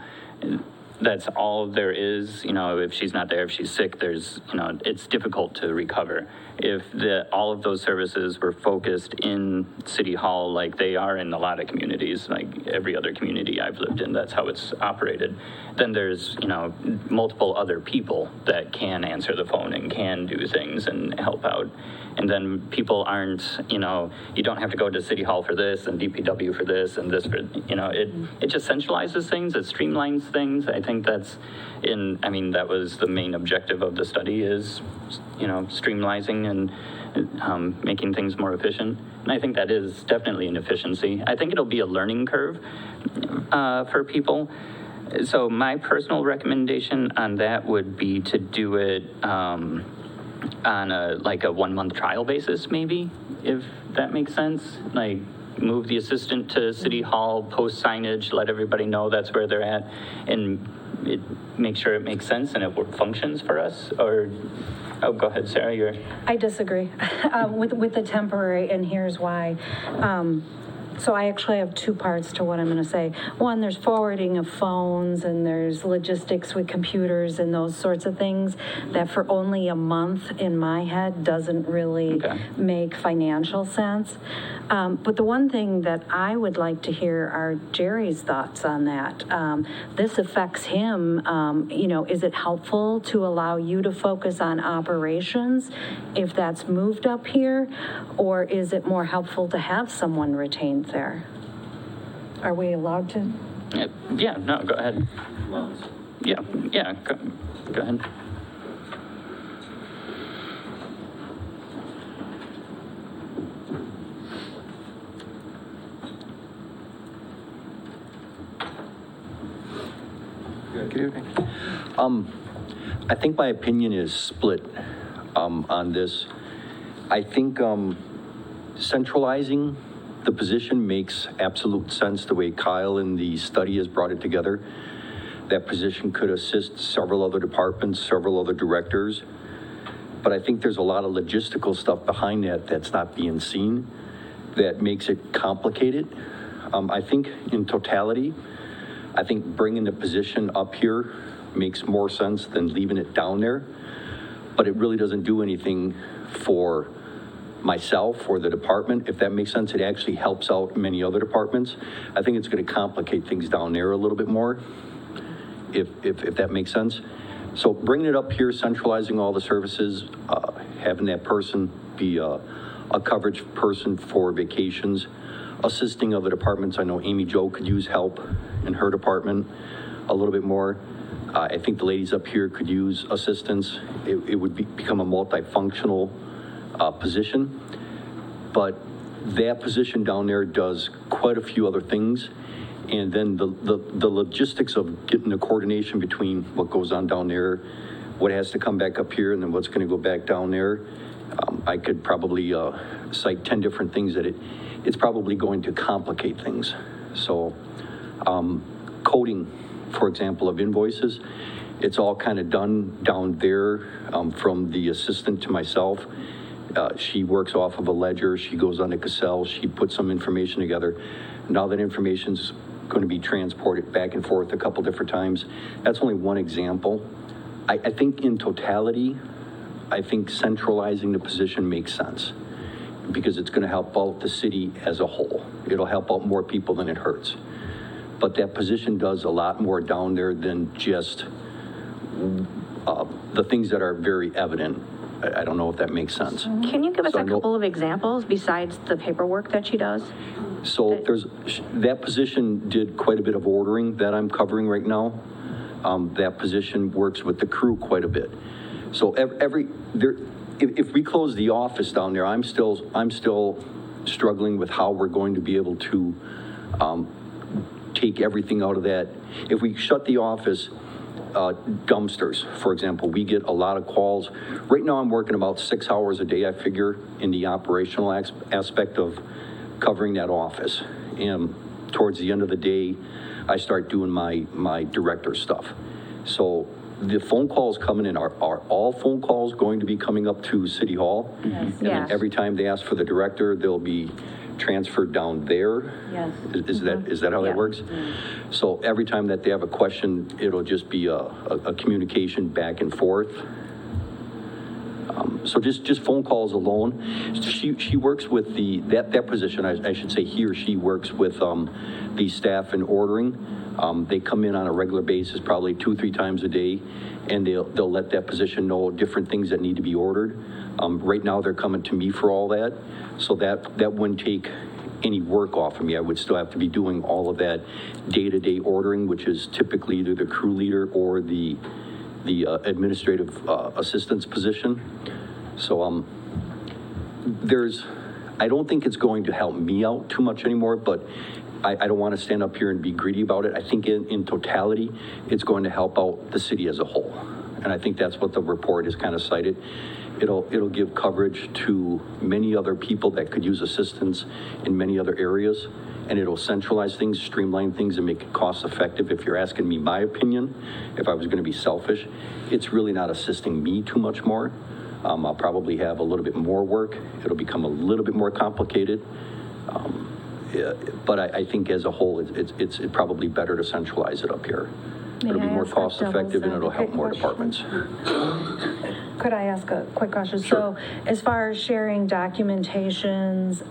that's all there is. You know, if she's not there, if she's sick, there's, you know, it's difficult to recover. If all of those services were focused in City Hall like they are in a lot of communities, like every other community I've lived in, that's how it's operated, then there's, you know, multiple other people that can answer the phone and can do things and help out. And then people aren't, you know, you don't have to go to City Hall for this and DPW for this and this for, you know, it just centralizes things, it streamlines things. I think that's that was the main objective of the study is, you know, streamlining and making things more efficient. And I think that is definitely an efficiency. I think it'll be a learning curve for people. So my personal recommendation on that would be to do it on a 1-month trial basis, maybe, if that makes sense. Like, move the assistant to City Hall, post signage, let everybody know that's where they're at, and make sure it makes sense and it functions for us. Or, oh, go ahead, Sarah. I disagree with the temporary, and here's why. So I actually have two parts to what I'm going to say. One, there's forwarding of phones and there's logistics with computers and those sorts of things that for only a month in my head doesn't really make financial sense. But the one thing that I would like to hear are Jerry's thoughts on that. This affects him. You know, is it helpful to allow you to focus on operations if that's moved up here? Or is it more helpful to have someone retained there? Are we allowed to? Yeah, no, go ahead. Yeah, go ahead. Good evening. I think my opinion is split on this. I think centralizing the position makes absolute sense the way Kyle in the study has brought it together. That position could assist several other departments, several other directors. But I think there's a lot of logistical stuff behind that that's not being seen that makes it complicated. I think in totality, I think bringing the position up here makes more sense than leaving it down there. But it really doesn't do anything for myself or the department. If that makes sense, it actually helps out many other departments. I think it's going to complicate things down there a little bit more, if that makes sense. So bringing it up here, centralizing all the services, having that person be a coverage person for vacations, assisting other departments. I know Amy Jo could use help in her department a little bit more. I think the ladies up here could use assistance. It would become a multifunctional position, but that position down there does quite a few other things. And then the logistics of getting the coordination between what goes on down there, what has to come back up here, and then what's going to go back down there. I could probably cite 10 different things that it's probably going to complicate things. So coding, for example, of invoices, it's all kind of done down there from the assistant to myself. She works off of a ledger. She goes on to Cassell. She puts some information together. Now that information's going to be transported back and forth a couple different times. That's only one example. I think in totality, I think centralizing the position makes sense because it's going to help out the city as a whole. It'll help out more people than it hurts. But that position does a lot more down there than just the things that are very evident. I don't know if that makes sense. Can you give us a couple of examples besides the paperwork that she does? So that position did quite a bit of ordering that I'm covering right now. That position works with the crew quite a bit. So if we close the office down there, I'm still struggling with how we're going to be able to take everything out of that. If we shut the office, dumpsters, for example, we get a lot of calls. Right now, I'm working about 6 hours a day, I figure, in the operational aspect of covering that office. And towards the end of the day, I start doing my director stuff. So the phone calls coming in, are all phone calls going to be coming up to City Hall? Yes. And then every time they ask for the director, they'll be transferred down there? Yes. Is that how that works? So every time that they have a question, it'll just be a communication back and forth? So just phone calls alone. She works with that position, I should say he or she works with the staff in ordering. They come in on a regular basis, probably 2-3 times a day, and they'll let that position know different things that need to be ordered. Right now, they're coming to me for all that, so that wouldn't take any work off of me. I would still have to be doing all of that day-to-day ordering, which is typically either the crew leader or the administrative assistant's position. So I don't think it's going to help me out too much anymore, but I don't want to stand up here and be greedy about it. I think in totality, it's going to help out the city as a whole. And I think that's what the report is kind of cited. It'll give coverage to many other people that could use assistance in many other areas, and it'll centralize things, streamline things, and make it cost effective. If you're asking me my opinion, if I was going to be selfish, it's really not assisting me too much more. I'll probably have a little bit more work. It'll become a little bit more complicated. But I think as a whole, it's probably better to centralize it up here. It'll be more cost effective and it'll help more departments. Could I ask a quick question? Sure. So as far as sharing documentations,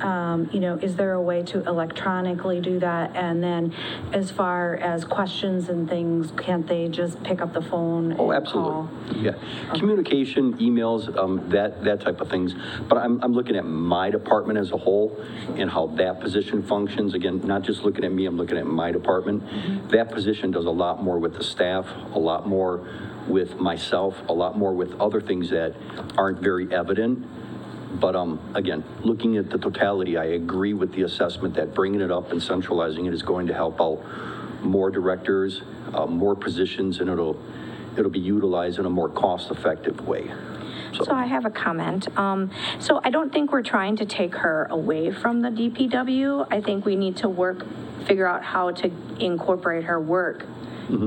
is there a way to electronically do that? And then as far as questions and things, can't they just pick up the phone and Oh, absolutely. call? Yeah. Communication, emails, that type of things. But I'm looking at my department as a whole and how that position functions. Again, not just looking at me, I'm looking at my department. That position does a lot more with the staff, a lot more with myself, a lot more with other things that aren't very evident. But again, looking at the totality, I agree with the assessment that bringing it up and centralizing it is going to help out more directors, more positions, and it'll be utilized in a more cost-effective way. So I have a comment. So I don't think we're trying to take her away from the DPW. I think we need to figure out how to incorporate her work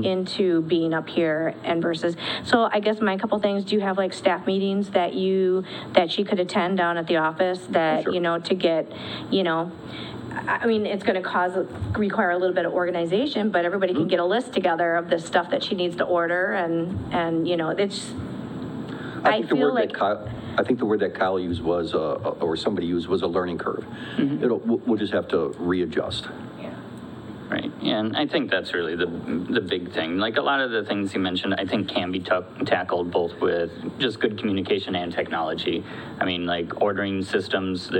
into being up here and versus, so I guess my couple things, do you have like staff meetings that she could attend down at the office that, Sure. To get, I mean, it's going to require a little bit of organization, but everybody can get a list together of the stuff that she needs to order and it's, I feel like. I think the word that Kyle used was, or somebody used, was a learning curve. We'll just have to readjust. Right, yeah, and I think that's really the big thing. Like a lot of the things you mentioned, I think can be tackled both with just good communication and technology. I mean, like ordering systems,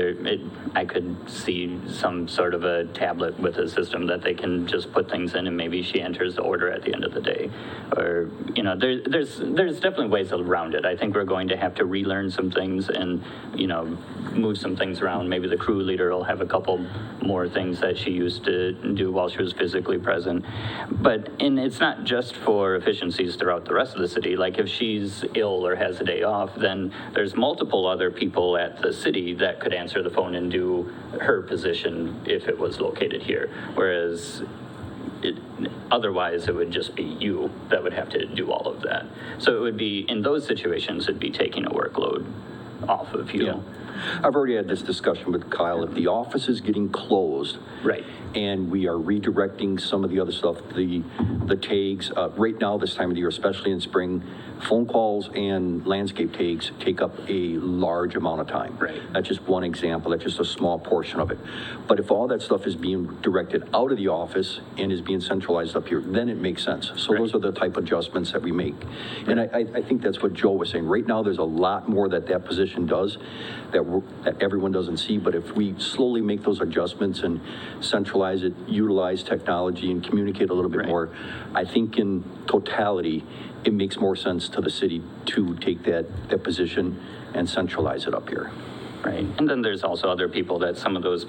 I could see some sort of a tablet with a system that they can just put things in and maybe she enters the order at the end of the day. Or, there's definitely ways around it. I think we're going to have to relearn some things and, move some things around. Maybe the crew leader will have a couple more things that she used to do while she was physically present. And it's not just for efficiencies throughout the rest of the city. Like if she's ill or has a day off, then there's multiple other people at the city that could answer the phone and do her position if it was located here. Whereas otherwise it would just be you that would have to do all of that. So it would be, in those situations, it'd be taking a workload off of you. Yeah. I've already had this discussion with Kyle. If the office is getting closed, right, and we are redirecting some of the other stuff, the tags, right now this time of the year, especially in spring, phone calls and landscape tags take up a large amount of time. Right. That's just one example. That's just a small portion of it. But if all that stuff is being directed out of the office and is being centralized up here, then it makes sense. So those are the type of adjustments that we make. And I think that's what Joe was saying. Right now, there's a lot more that position does that everyone doesn't see. But if we slowly make those adjustments and centralize it, utilize technology and communicate a little bit more, I think in totality, it makes more sense to the city to take that position and centralize it up here. Right, and then there's also other people that some of those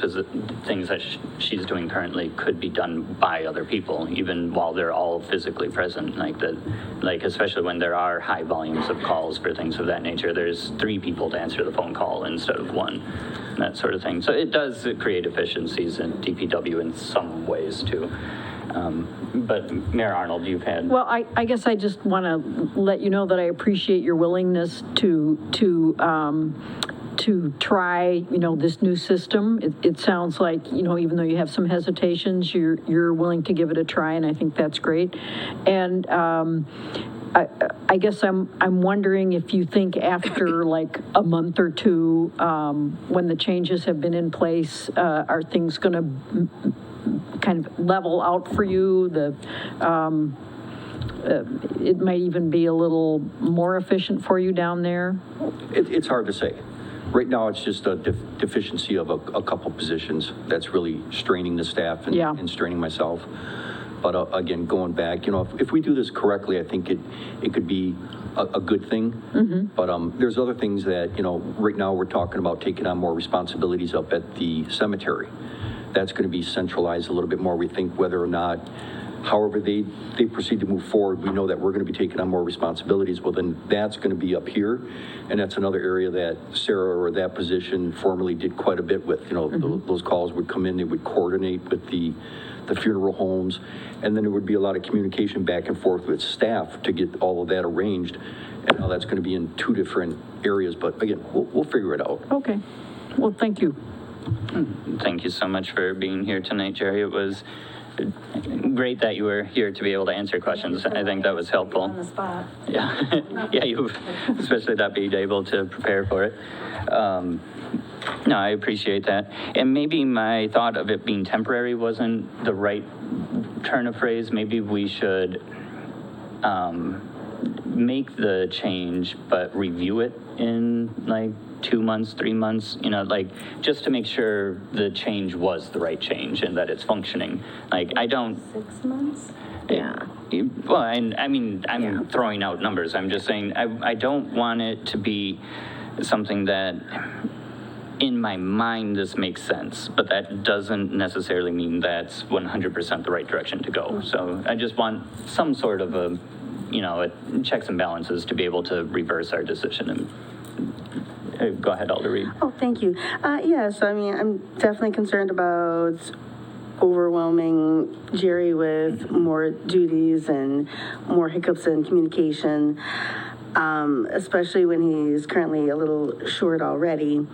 things that she's doing currently could be done by other people, even while they're all physically present, like especially when there are high volumes of calls for things of that nature, there's 3 people to answer the phone call instead of 1, that sort of thing. So it does create efficiencies in DPW in some ways too. But Mayor Arnold, you've had... Well, I guess I just want to let you know that I appreciate your willingness to try, this new system. It sounds like, even though you have some hesitations, you're willing to give it a try, and I think that's great. And I guess I'm wondering if you think after like a month or two, when the changes have been in place, are things going to kind of level out for you? It might even be a little more efficient for you down there? It's hard to say. Right now, it's just a deficiency of a couple positions that's really straining the staff and straining myself. But again, going back, if we do this correctly, I think it could be a good thing. Mm-hmm. But there's other things that, right now we're talking about taking on more responsibilities up at the cemetery. That's going to be centralized a little bit more. We think whether or not, however they proceed to move forward, we know that we're going to be taking on more responsibilities. Well, then that's going to be up here. And that's another area that Sarah, or that position, formerly did quite a bit with. Those calls would come in, they would coordinate with the funeral homes, and then there would be a lot of communication back and forth with staff to get all of that arranged. And now that's going to be in 2 different areas. But again, we'll figure it out. Okay. Well, thank you. Thank you so much for being here tonight, Jerry. It was great that you were here to be able to answer questions. I think that was helpful. On the spot. Yeah, yeah, you, especially not being able to prepare for it. No, I appreciate that. And maybe my thought of it being temporary wasn't the right turn of phrase. Maybe we should make the change, but review it in like 2 months, 3 months, just to make sure the change was the right change and that it's functioning. I don't... 6 months? Yeah. Well, I'm throwing out numbers. I'm just saying I don't want it to be something that, in my mind, this makes sense, but that doesn't necessarily mean that's 100% the right direction to go. So I just want some sort of a checks and balances to be able to reverse our decision. And go ahead, Alder Reed. Oh, thank you. So I'm definitely concerned about overwhelming Jerry with more duties and more hiccups in communication, especially when he's currently a little short already.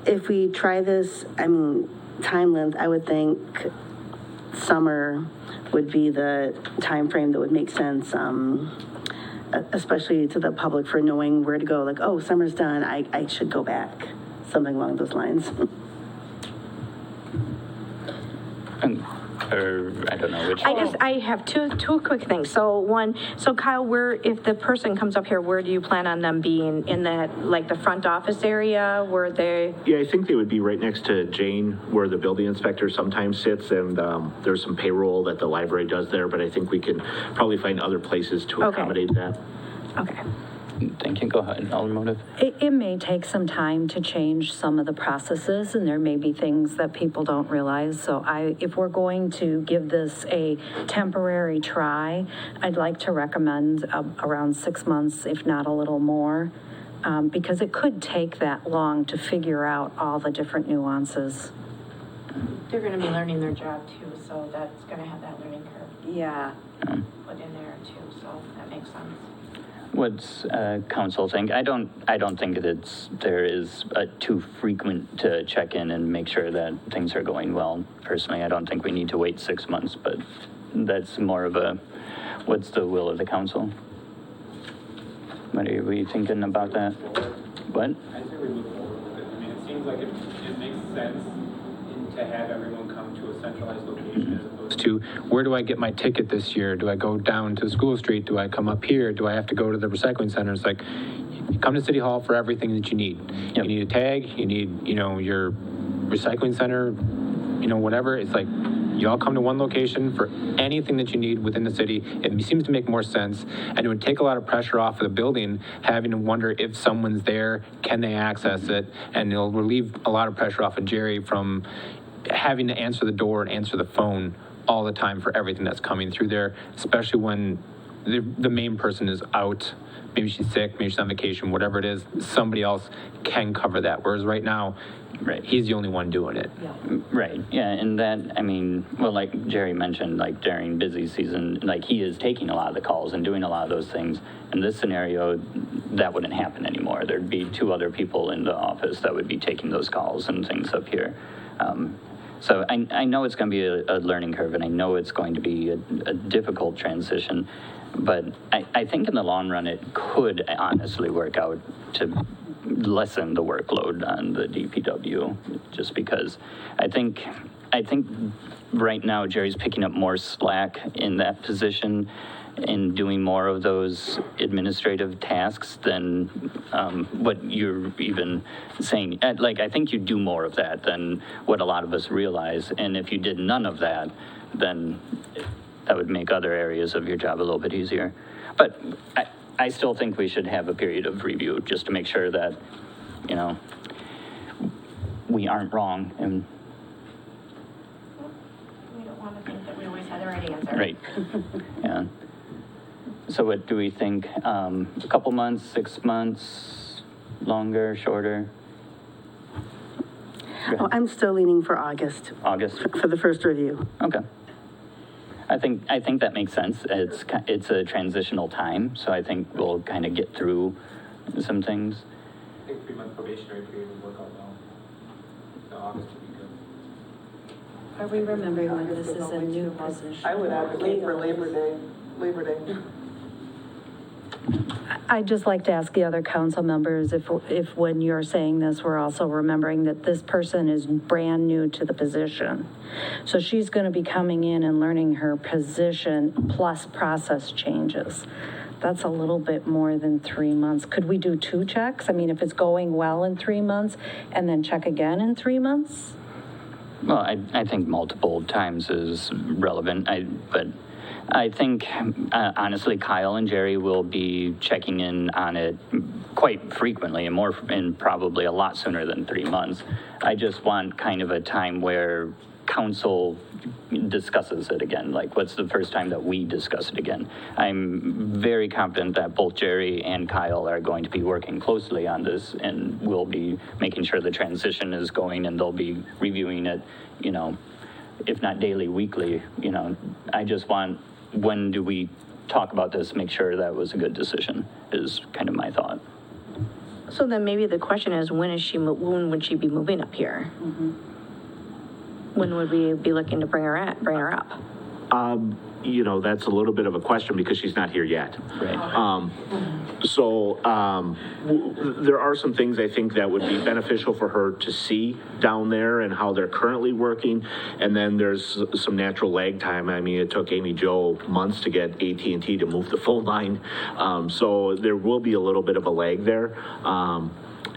If we try this, time length, I would think summer would be the time frame that would make sense, especially to the public, for knowing where to go. Like, oh, summer's done, I should go back. Something along those lines. Or I don't know which. I have two quick things. So one, Kyle, if the person comes up here, where do you plan on them being? In that, like the front office area where they? Yeah, I think they would be right next to Jane, where the building inspector sometimes sits, and there's some payroll that the library does there, but I think we can probably find other places to accommodate that. Okay. Thank you. Go ahead, Alder Motive. It may take some time to change some of the processes, and there may be things that people don't realize. So if we're going to give this a temporary try, I'd like to recommend around 6 months, if not a little more, because it could take that long to figure out all the different nuances. They're going to be learning their job too, so that's going to have that learning curve. Yeah. Put in there too, so that makes sense. What's council think? I don't think there is too frequent to check in and make sure that things are going well. Personally, I don't think we need to wait 6 months, but that's more of what's the will of the council? What are we thinking about that? What? I say we move forward with it. It seems like it makes sense to have everyone come to a centralized location as opposed to, where do I get my ticket this year? Do I go down to School Street? Do I come up here? Do I have to go to the recycling center? It's like, you come to City Hall for everything that you need. Yep. You need a tag, you need, your recycling center, whatever. It's like, You all come to one location for anything that you need within the city. It seems to make more sense, and it would take a lot of pressure off of the building, having to wonder if someone's there, can they access it, and it'll relieve a lot of pressure off of Jerry from having to answer the door and answer the phone all the time for everything that's coming through there, especially when the main person is out. Maybe she's sick, maybe she's on vacation, whatever it is, somebody else can cover that. Whereas right now, he's the only one doing it. Right, yeah, and that, I mean, well, like Jerry mentioned, like during busy season, like he is taking a lot of the calls and doing a lot of those things. In this scenario, that wouldn't happen anymore. There'd be 2 other people in the office that would be taking those calls and things up here. So I know it's going to be a learning curve, and I know it's going to be a difficult transition, but I think in the long run, it could honestly work out to lessen the workload on the DPW, just because I think right now Jerry's picking up more slack in that position and doing more of those administrative tasks than what you're even saying. Like, I think you do more of that than what a lot of us realize. And if you did none of that, then that would make other areas of your job a little bit easier. But I still think we should have a period of review just to make sure that, you know, we aren't wrong. And We don't want to think that we always have the right answer. right, yeah. So what do we think? A couple months, 6 months, longer, shorter? Oh, I'm still leaning for August. August? For the first review. Okay. I think that makes sense. It's a transitional time, so I think we'll kind of get through some things. I think 3-month probationary period would work out well. So August would be good. Are we remembering when this is a new position? I would advocate for Labor Day. I'd just like to ask the other council members if when you're saying this, we're also remembering that this person is brand new to the position. So she's going to be coming in and learning her position plus process changes. That's a little bit more than 3 months. Could we do 2 checks? I mean, if it's going well in 3 months and then check again in 3 months? Well, I think multiple times is relevant, but I think, honestly, Kyle and Jerry will be checking in on it quite frequently and probably a lot sooner than 3 months. I just want kind of a time where council discusses it again. Like, what's the first time that we discuss it again? I'm very confident that both Jerry and Kyle are going to be working closely on this, and we'll be making sure the transition is going, and they'll be reviewing it, you know, if not daily, weekly. You know, I just want, when do we talk about this, make sure that was a good decision, is kind of my thought. So then maybe the question is, when would she be moving up here? When would we be looking to bring her up? You know, that's a little bit of a question because she's not here yet. Right. There are some things I think that would be beneficial for her to see down there and how they're currently working. And then there's some natural lag time. I mean, it took Amy Jo months to get AT&T to move the phone line. So there will be a little bit of a lag there.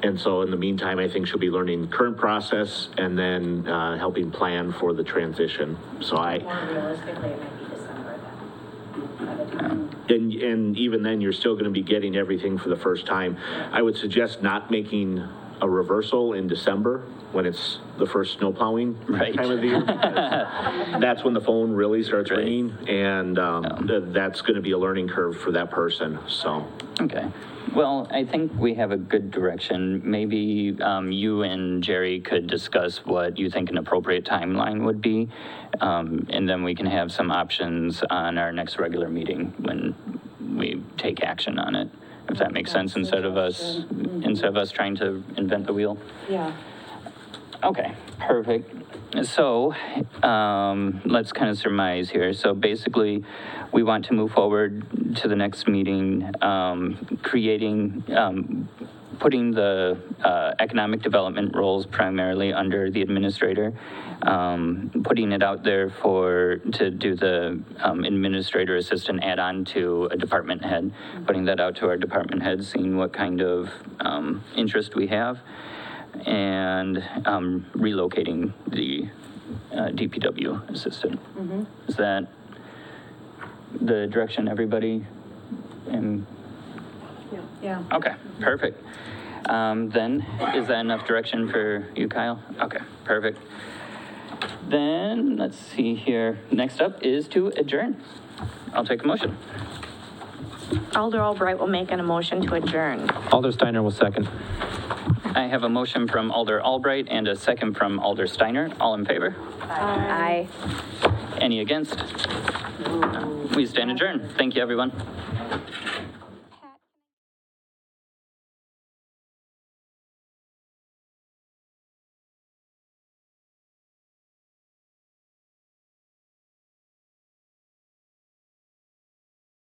And so in the meantime, I think she'll be learning the current process and then helping plan for the transition. So More realistically, it might be December then, by the time. And even then, you're still going to be getting everything for the first time. I would suggest not making a reversal in December when it's the first snow plowing time of the year. That's when the phone really starts ringing, and that's going to be a learning curve for that person. So. Okay. Well, I think we have a good direction. Maybe you and Jerry could discuss what you think an appropriate timeline would be, and then we can have some options on our next regular meeting when we take action on it, if that makes sense, instead of us trying to invent the wheel. Yeah. Okay, perfect. So let's kind of surmise here. So basically, we want to move forward to the next meeting, putting the economic development roles primarily under the administrator, putting it out there to do the administrator assistant add-on to a department head, putting that out to our department heads, seeing what kind of interest we have, and relocating the DPW assistant. Is that the direction everybody in? Yeah. Okay, perfect. Then, is that enough direction for you, Kyle? Okay, perfect. Then, let's see here. Next up is to adjourn. I'll take a motion. Alder Albright will make an motion to adjourn. Alder Steiner will second. I have a motion from Alder Albright and a second from Alder Steiner. All in favor? Aye. Any against? We stand adjourned. Thank you, everyone.